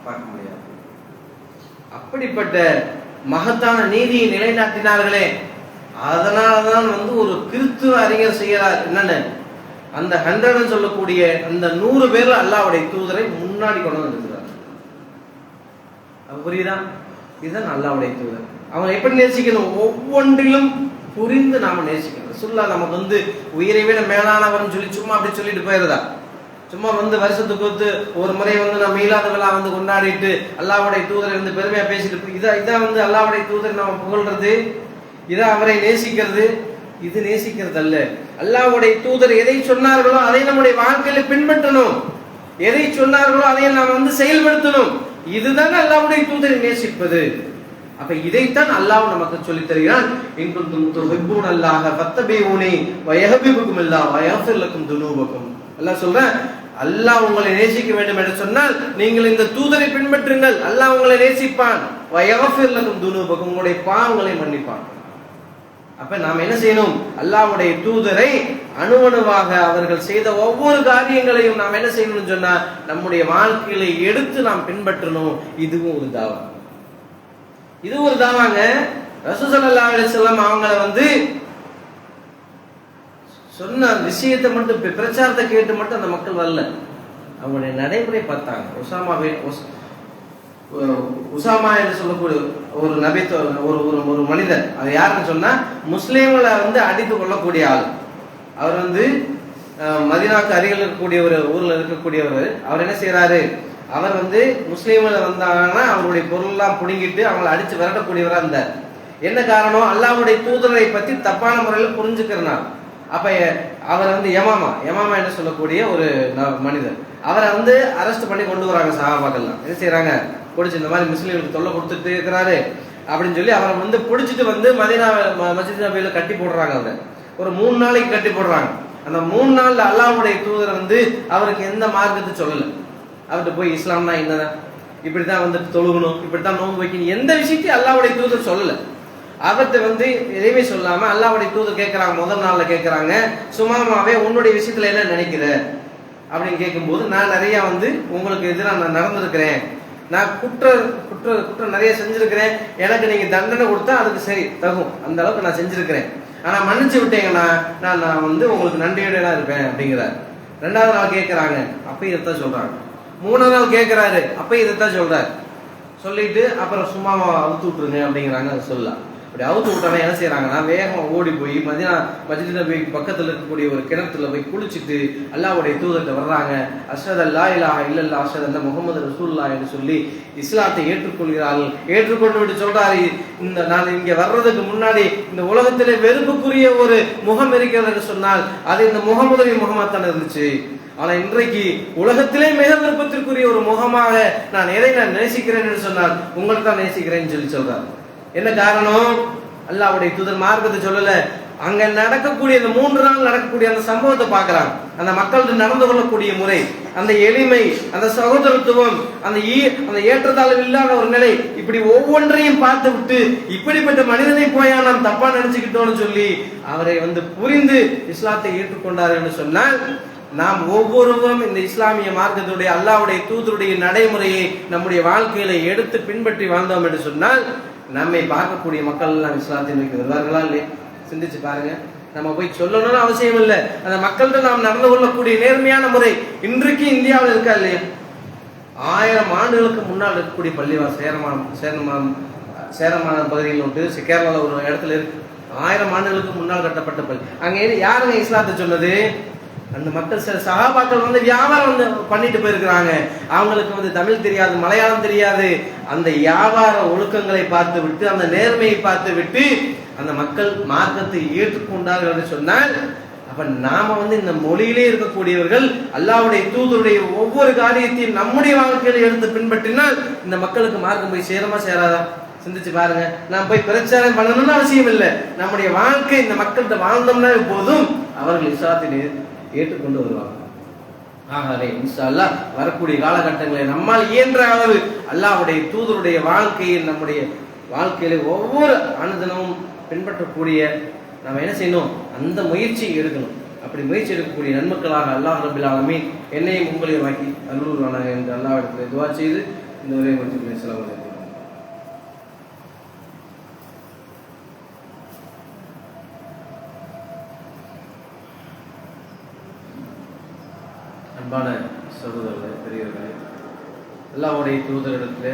பார்க்க முடியாது. அப்படிப்பட்ட மகத்தான நீதியை நிலைநாட்டினார்களே. அதனாலதான் ஒரு கிறிஸ்துவ அறிஞர் செய்யறார். என்னன்னு, அந்த 100 சொல்லக்கூடிய அந்த 100 பேர்ல அல்லாஹ்வுடைய தூதரை முன்னாடி கொண்டு வந்துருக்கிறார். புரியுதா? இதுதான் அல்லாஹ்வுடைய தூதர். அவங்க எப்படி நேசிக்கணும்? ஒவ்வொன்றிலும் புரிந்து நாம நேசிக்கணும். ரசூலுல்லாஹ் நமக்கு உயிரை விட மேலானவர்னு சொல்லி சும்மா அப்படி சொல்லிட்டு போயிருதா? சும்மா வருஷத்துக்கு ஒரு முறை நம்ம மீலாத விழா கொண்டாடிட்டு அல்லாஹ்வுடைய தூதரை பெருமையா பேசிட்டு இதான் அல்லாஹ்வுடைய தூதரை நம்ம புகழ்றது, இதான் அவரை நேசிக்கிறது. இது நேசிக்கிறது அல்ல. அல்லாஹ்வுடைய தூதர் எதை சொன்னார்களோ அதை நம்முடைய வாழ்க்கையில பின்பற்றணும். எதை சொன்னார்களோ அதை நாம் செயல்படுத்தணும். இதுதான் அல்லாஹ்வுடைய தூதரை நேசிப்பது. அப்ப இதைத்தான் அல்லாஹ் நமக்கு சொல்லி தருகிறான். இன் குன்தும் துஹிப்பூனல்லாஹ ஃபத்தபிஊனி வயஹ்பிபுகுமுல்லாஹ் வயஃபிர் லக்கும் துனூபக்கும். அல்லாஹ் சொல்றான், அல்லாஹ் உங்களை நேசிக்க வேண்டும் என்று சொன்னால் நீங்கள் இந்த தூதரை பின்பற்றுங்கள். அல்லாஹ் உங்களை நேசிப்பான். வயஃபிர் லக்கும் துனூபக்கும், உங்களுடைய பாவங்களை மன்னிப்பான். அப்ப நாம் என்ன செய்யணும்? அல்லாஹ்வுடைய தூதரை அணுவணுவாக அவர்கள் செய்த ஒவ்வொரு காரியங்களையும் நாம் என்ன செய்யணும்னு சொன்னா நம்முடைய வாழ்க்கையில எடுத்து நாம் பின்பற்றணும். இதுவும் ஒரு தாவா. இது ஒரு தாவாங்க. ரசூல் ஸல்லல்லாஹு அலைஹி வஸல்லம் அவங்கள சொன்ன விஷயத்தை மட்டும் பிரச்சாரத்தை கேட்டு மட்டும் அந்த மக்கள் வரல, அவங்களுடைய நடைமுறை பார்த்தாங்க. உசாமா என்று சொல்லக்கூடிய ஒரு நபி, ஒரு மனிதர். அது யாருன்னு சொன்னா முஸ்லீம்களை அடித்து கொள்ளக்கூடிய ஆள். அவர் மதீனாவுக்கு அருகில் இருக்கக்கூடிய ஒரு ஊர்ல இருக்கக்கூடியவர். அவர் என்ன செய்யறாரு? அவர் முஸ்லீம்களை வந்தாங்கன்னா அவருடைய பொருள்லாம் புடுங்கிட்டு அவங்களை அடிச்சு விரட்டக்கூடியவரா இருந்தார். என்ன காரணம்? அல்லாஹ்வுடைய தூதரை பத்தி தப்பான முறையில் புரிஞ்சுக்கிறனார். அப்ப அவர் யமாமா என்ன சொல்லக்கூடிய ஒரு மனிதர். அவரை அரெஸ்ட் பண்ணி கொண்டு வராங்க சஹாபாக்கள்லாம். என்ன செய்யறாங்க? பிடிச்சி இந்த மாதிரி முஸ்லீம்களுக்கு தொல்லை கொடுத்துட்டு இருக்கிறாரு அப்படின்னு சொல்லி அவரை பிடிச்சிட்டு மதீனா மஸ்ஜித் நபியில கட்டி போடுறாங்க. அவரை ஒரு 3 நாளைக்கு கட்டி போடுறாங்க. அந்த 3 நாள்ல அல்லாஹ்வுடைய தூதர் அவருக்கு எந்த மார்க்கத்தை சொல்லல. அவர்கிட்ட போய் இஸ்லாம்னா என்னதான், இப்படித்தான் தொழுகணும், இப்படித்தான் நோன்பு வைக்கணும், எந்த விஷயத்தையும் அல்லாஹ்வுடைய தூதர் சொல்லல. அவர்கிட்ட எதையுமே சொல்லாம அல்லாஹ்வுடைய தூதர் கேட்கறாங்க. முதல் நாள்ல கேட்கறாங்க, சுமாமாவே உன்னுடைய விஷயத்துல என்ன நினைக்கிற அப்படின்னு கேட்கும்போது, நான் நிறைய உங்களுக்கு எதிராக நான் நடந்திருக்கிறேன், நான் குற்றம் நிறைய செஞ்சிருக்கிறேன், எனக்கு நீங்க தண்டனை கொடுத்தா அதுக்கு சரி தகும், அந்த அளவுக்கு நான் செஞ்சிருக்கிறேன், ஆனா மன்னிச்சு விட்டீங்கன்னா நான் உங்களுக்கு நன்றியோட இருப்பேன் அப்படிங்கிறார். 2வது நாள் கேட்கிறாங்க, அப்ப இதைத்தான் சொல்றாங்க. 3வது நாள் கேட்கிறாரு, அப்ப இதைத்தான் சொல்றாரு. சொல்லிட்டு அப்புறம் சும்மா அவுத்து விட்டுருங்க அப்படிங்கிறாங்க. அது சொல்லலாம். அப்படி அவுத்து விட்டானா என்ன செய்யறாங்கன்னா வேகமா ஓடி போய் மஸ்ஜித் நபிக்கு பக்கத்துல இருக்கக்கூடிய ஒரு கிணத்துல போய் குளிச்சுட்டு அல்லாஹ்வுடைய தூதர்கிட்ட வர்றாங்க. அஷ்ஹது அல்லா இலாஹ இல்லல்லாஹ் அஷ்ஹது அன்ன முஹம்மது ரசூலுல்லாஹ் என்று சொல்லி இஸ்லாத்தை ஏற்றுக்கொள்கிறார்கள். ஏற்றுக்கொண்டு விட்டு சொல்றாரு, நான் இங்க வர்றதுக்கு முன்னாடி இந்த உலகத்திலே வெறுப்புக்குரிய ஒரு முகம் இருக்கிறது என்று சொன்னால் அது இந்த முகமது தான் இருந்துச்சு. ஆனா இன்றைக்கு உலகத்திலே மிக விருப்பத்திற்குரிய ஒரு முகமாக நான் எதை நேசிக்கிறேன் என்று சொன்னால் உங்களை தான் நேசிக்கிறேன்னு சொல்றாரு. என்ன காரணம்? அல்லாஹ்வுடைய தூதர் மார்க்கத்தை சொல்லல. அங்க நடக்கக்கூடிய இந்த 3 நாள் நடக்கக்கூடிய அந்த சம்பவத்தை பார்க்கிறாங்க. அந்த மக்கள் நடந்து கொள்ளக்கூடிய முறை, அந்த எளிமை, அந்த சகோதரத்துவம், அந்த ஏற்றத்தாழ்வு இல்லாத ஒரு நிலை, இப்படி ஒவ்வொன்றையும் பார்த்து விட்டு இப்படிப்பட்ட மனிதனை போயா நாம் தப்பா நினைச்சுக்கிட்டோம்னு சொல்லி அவரை புரிந்து இஸ்லாத்தை ஏற்றுக்கொண்டார் என்று சொன்னால் நாம் ஒவ்வொருவரும் இந்த இஸ்லாமிய மார்க்கத்துடைய அல்லாஹ்வுடைய தூதருடைய நடைமுறையை நம்முடைய வாழ்க்கையில எடுத்து பின்பற்றி வாழ்ந்தோம் என்று சொன்னால் நம்மை பார்க்கக்கூடிய மக்கள் எல்லாம் இஸ்லாத்தை நோக்கி வருவார்களா இல்லையா? சிந்திச்சு பாருங்க. நம்ம போய் சொல்லணும்னு அவசியம் இல்லை. அந்த மக்கள்கிட்ட நாம் நடந்து கொள்ளக்கூடிய நேர்மையான முறை இன்றைக்கு இந்தியாவில் இருக்கா இல்லையா? 1000 ஆண்டுகளுக்கு முன்னால் இருக்கக்கூடிய பள்ளிவாசல் சேரமான பகுதியில் உண்டு, கேரளாவில் ஒரு இடத்துல இருக்கு. 1000 ஆண்டுகளுக்கு முன்னால் கட்டப்பட்ட பள்ளி. அங்கே யாருங்க இஸ்லாத்தை சொன்னது? அந்த மக்கள் சில சகாபாக்கள் வந்து வியாபாரம் வந்து பண்ணிட்டு போயிருக்கிறாங்க. அவங்களுக்கு தமிழ் தெரியாது, மலையாளம் தெரியாது. அந்த வியாபார ஒழுக்கங்களை பார்த்து விட்டு, அந்த நேர்மையை பார்த்து விட்டு அந்த மக்கள் மார்க்கத்தை ஏற்றுக்கொண்டார்கள் என்று சொன்னால், அப்ப நாம இந்த மொழியிலே இருக்கக்கூடியவர்கள் அல்லாஹ்வுடைய தூதருடைய ஒவ்வொரு காரியத்தையும் நம்முடைய வாழ்க்கையில எடுத்து பின்பற்றினால் இந்த மக்களுக்கு மார்க்கம் போய் சேருமா சேராதா? சிந்திச்சு பாருங்க. நாம் போய் பிரச்சாரம் பண்ணணும்னு அவசியம் இல்லை. நம்முடைய வாழ்க்கை இந்த மக்கள்கிட்ட வாழ்ந்தோம்னா போதும், அவர்கள் இஸ்லாத்தை ஏற்றுக்கொண்டு வருவாங்க. ஆகவே இன்ஷா அல்லாஹ் வரக்கூடிய காலகட்டங்களை நம்மால் இயன்ற அளவு அல்லாஹ்வுடைய தூதருடைய வாழ்க்கையை நம்முடைய வாழ்க்கையில ஒவ்வொரு அனுதினமும் பின்பற்றக்கூடிய நாம் என்ன செய்யணும்? அந்த முயற்சி எடுக்கணும். அப்படி முயற்சி எடுக்கக்கூடிய நன்மக்களாக அல்லாஹ் ரப்பில் ஆலமீன் என்னையும் உங்களையும் ஆக்கி அருள்வானாக என்று அல்லாஹ்விடத்தில் துஆ செய்து இந்த உரையை முடித்துக் அஸ்ஸலாமு அலைக்கும். அன்பான சகோதரர்களே, பெரியவர்களே, அல்லாஹ்வுடைய தூதரிடத்திலே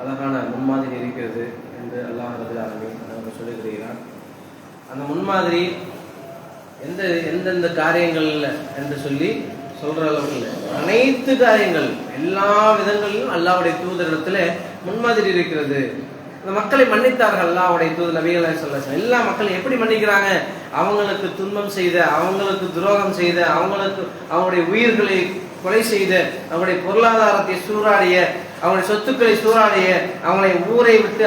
அழகான முன்மாதிரி இருக்கிறது என்று அல்லாஹ் ரப்பில் ஆலமீன் நமக்கு சொல்லியிருக்கிறார். அந்த முன்மாதிரி எந்தெந்த காரியங்கள் என்று சொல்லி சொல்ற அளவுக்கு இல்லை. அனைத்து காரியங்கள் எல்லா விதங்களிலும் அல்லாஹ்வுடைய தூதரிடத்துல முன்மாதிரி இருக்கிறது. இந்த மக்களை மன்னித்தார்கள் அல்லாஹ்வுடைய தூதர் நபிகள் ஸல்லல்லாஹு அலைஹி வஸல்லம். எல்லா மக்களும் எப்படி மன்னிக்கிறாங்க? அவங்களுக்கு துன்பம் செய்த, அவங்களுக்கு துரோகம் செய்த, அவங்களுக்கு அவங்களுடைய உயிர்களை கொலை செய்த, அவங்களுடைய பொருளாதாரத்தை சூறாடிய, அவங்களுடைய சொத்துக்களை சூறாடிய, அவங்களை ஊரை விட்டு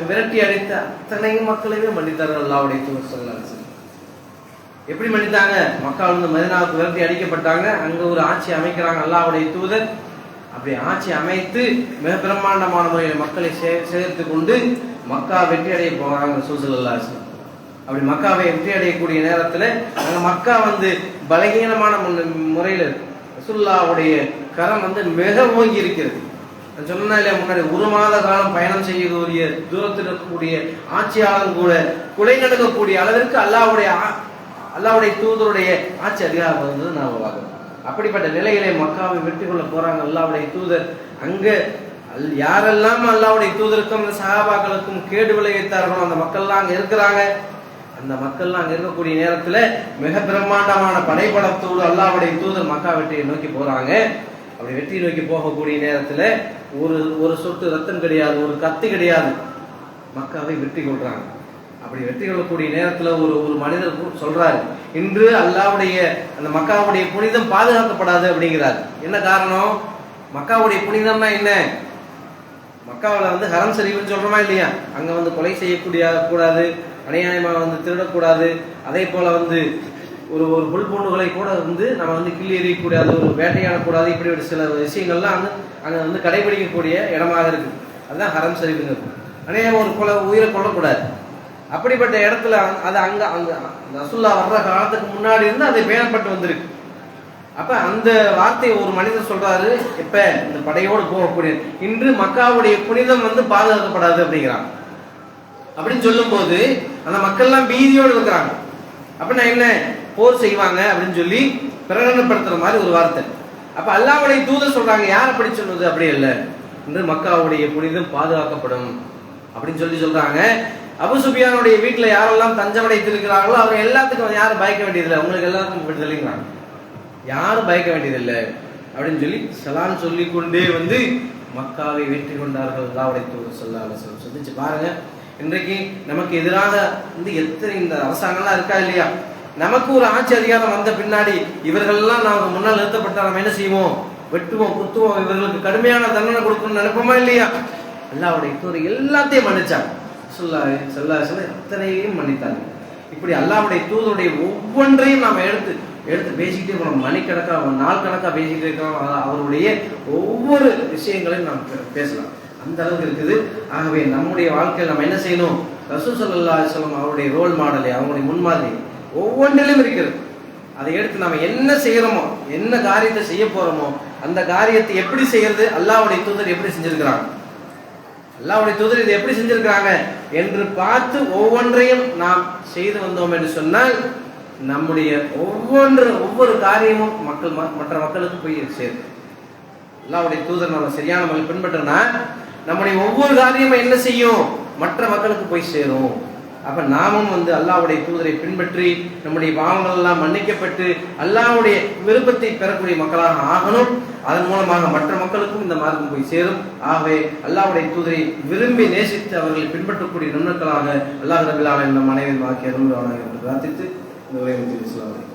விரட்டி அடித்த அத்தனை மக்களையுமே மன்னித்தார்கள் அல்லாஹ்வுடைய தூதர் ஸல்லல்லாஹு அலைஹி வஸல்லம். எப்படி மன்னித்தாங்க? மக்கா மதீனாவுக்கு விரட்டி அடிக்கப்பட்டாங்க. அங்க ஒரு ஆட்சி அமைக்கிறாங்க அல்லாஹ்வுடைய தூதர். அப்படி ஆட்சி அமைத்து மிக பிரம்மாண்டமான முறையில் மக்களை சேர்த்து கொண்டு மக்கா வெற்றி அடைய போறாங்க ரசூல் ஸல்லல்லாஹு அலைஹி வஸல்லம். அப்படி மக்காவை வெற்றி அடையக்கூடிய நேரத்தில் அங்க மக்கா பலகீனமான முறையில் ரசூலுல்லாஹ்வுடைய கரம் மிக ஓங்கி இருக்கிறது. நான் சொன்னா இல்லையா முன்னாடி, 1 மாத காலம் பயணம் செய்யக்கூடிய தூரத்தில் இருக்கக்கூடிய ஆட்சியாளர் கூட குலை நடக்கக்கூடிய அளவிற்கு அல்லாஹ்வுடைய தூதருடைய ஆட்சி அதிகாரம் வந்தது நாம் பார்க்கிறோம். அப்படிப்பட்ட நிலையிலே மக்காவை வெற்றி கொள்ள போறாங்க அல்லாஹ்வுடைய தூதர். அங்க யாரெல்லாம் அல்லாஹ்வுடைய தூதருக்கும் சஹாபாக்களுக்கும் கேடு விளைவித்தார்களோ அந்த மக்கள்லாம் அங்க இருக்கிறாங்க. அந்த மக்கள்லாம் அங்க இருக்கக்கூடிய நேரத்துல மிக பிரம்மாண்டமான படைபலத்தோடு அல்லாஹ்வுடைய தூதர் மக்கா வெற்றியை நோக்கி போறாங்க. அப்படி வெற்றி நோக்கி போகக்கூடிய நேரத்துல ஒரு சொட்டு ரத்தம் கிடையாது, ஒரு கத்தி கிடையாது, மக்காவை வெற்றி கொள்றாங்க. அப்படி வெற்றி கொள்ளக்கூடிய நேரத்துல ஒரு மனிதர் சொல்றாரு, இன்று அல்லாஹ்வுடைய அந்த மக்காவுடைய புனிதம் பாதுகாக்கப்படாது அப்படிங்கிறார். என்ன காரணம்? மக்காவுடைய புனிதம்னா என்ன? மக்காவில் ஹரம் ஷரீஃப்னு சொல்றோமா இல்லையா? அங்க கொலை செய்யக்கூடிய கூடாது, அநியாயமா திருடக்கூடாது, அதே போல ஒரு புல் பூண்டுகளை கூட நம்ம கிள்ளி எறியக்கூடாது, ஒரு வேட்டையாடக்கூடாது. இப்படி ஒரு சில விஷயங்கள்லாம் அங்க கடைபிடிக்கக்கூடிய இடமாக இருக்கு. அதுதான் ஹரம் ஷரீஃப்ங்கிறது. அநியாயமா ஒரு உயிரை கொல்லக்கூடாது. அப்படிப்பட்ட இடத்துல அது அங்க ரசூலுல்லாஹ் வர்ற காலத்துக்கு முன்னாடி இருந்து அதை பேணப்பட்டு வந்திருக்கு. அப்ப அந்த வார்த்தையை ஒரு மனிதர் சொல்றாரு, இப்ப இந்த படையோடு போகக்கூடிய இன்று மக்காவுடைய புனிதம் பாதுகாக்கப்படாது அப்படிங்கிறாங்க. அப்படின்னு சொல்லும் போது அந்த மக்கள் எல்லாம் பீதியோடு இருக்கிறாங்க. அப்படின்னா என்ன? போர் செய்வாங்க அப்படின்னு சொல்லி பிரகடனப்படுத்துற மாதிரி ஒரு வார்த்தை. அப்ப அல்லாஹ்வுடைய தூதர் சொல்றாங்க, யார் அப்படி சொன்னது? அப்படி இல்லை, இன்று மக்காவுடைய புனிதம் பாதுகாக்கப்படும் அப்படின்னு சொல்றாங்க. அபு சுஃபியானுடைய வீட்டுல யாரெல்லாம் தஞ்சம் அடைத்திருக்கிறார்களோ அவங்க எல்லாத்துக்கும் யாரும் பயக்க வேண்டியதில்லை, உங்களுக்கு எல்லாருக்கும் விடுதலைங்கிறாங்க, யாரும் பயக்க வேண்டியதில்லை அப்படின்னு சொல்லி சலான் சொல்லி கொண்டே மக்காவை வெற்றி கொண்டார்கள் அல்லாஹ்வுடைய தூதர் ஸல்லல்லாஹு அலைஹி வஸல்லம். சொல்லிச்சு பாருங்க, இன்றைக்கு நமக்கு எதிராக எத்தனை இந்த அரசாங்கம்லாம் இருக்கா இல்லையா? நமக்கு ஒரு ஆட்சி அதிகாரம் வந்த பின்னாடி இவர்கள்லாம் நமக்கு முன்னால் நிறுத்தப்பட்டா நம்ம என்ன செய்வோம்? வெட்டுவோம், குத்துவோம், இவர்களுக்கு கடுமையான தண்டனை கொடுக்கணும்னு நினைப்போமா இல்லையா? அல்லாஹ்வுடைய தூதர் எல்லாத்தையும் மன்னிச்சாங்க. அத்தனையும் மன்னித்தாங்க. இப்படி அல்லாஹ்வுடைய தூதருடைய ஒவ்வொன்றையும் நாம எடுத்து பேசிக்கிட்டே போனோம். மணிக்கணக்கா, நாள் கணக்கா பேசிக்கிட்டே இருக்கோம். அவருடைய ஒவ்வொரு விஷயங்களையும் நாம் பேசலாம், அந்த அளவுக்கு இருக்குது. ஆகவே நம்முடைய வாழ்க்கையில் நம்ம என்ன செய்யணும்? ரசூல் ஸல்லல்லாஹு அலைஹி வஸல்லம் அவருடைய ரோல் மாடலை, அவங்களுடைய முன்மாதிரி ஒவ்வொன்றிலும் இருக்கிறது. அதை எடுத்து நம்ம என்ன செய்யறோமோ, என்ன காரியத்தை செய்ய போறோமோ அந்த காரியத்தை எப்படி செய்யறது, அல்லாஹ்வுடைய தூதர் எப்படி செஞ்சிருக்கிறாங்க, அல்லாஹ்வுடைய தூதர் இதை எப்படி செஞ்சிருக்கிறாங்க என்று பார்த்து ஒவ்வொன்றையும் நாம் செய்து வந்தோம் என்று சொன்னால் நம்முடைய ஒவ்வொரு காரியமும் மற்ற மக்களுக்கு போய் சேரும். அல்லாஹ்வுடைய தூதர் நம்ம சரியான முறையில் பின்பற்றினா நம்முடைய ஒவ்வொரு காரியமும் என்ன செய்யும், மற்ற மக்களுக்கு போய் சேரும். அப்ப நாமும் அல்லாஹ்வுடைய தூதரை பின்பற்றி நம்முடைய பாவங்கள் எல்லாம் மன்னிக்கப்பட்டு அல்லாஹ்வுடைய விருப்பத்தை பெறக்கூடிய மக்களாக ஆகணும். அதன் மூலமாக மற்ற மக்களுக்கும் இந்த மார்க்கம் போய் சேரும். ஆகவே அல்லாஹ்வுடைய தூதரை விரும்பி நேசித்து அவர்களை பின்பற்றக்கூடிய நன்மக்களாக அல்லாஹ் ரப்பல் ஆலமீன் நம் அனைவரும் ஆக்கி அருள்வானாக என்று பிரார்த்தித்து இந்த உரையை முடித்து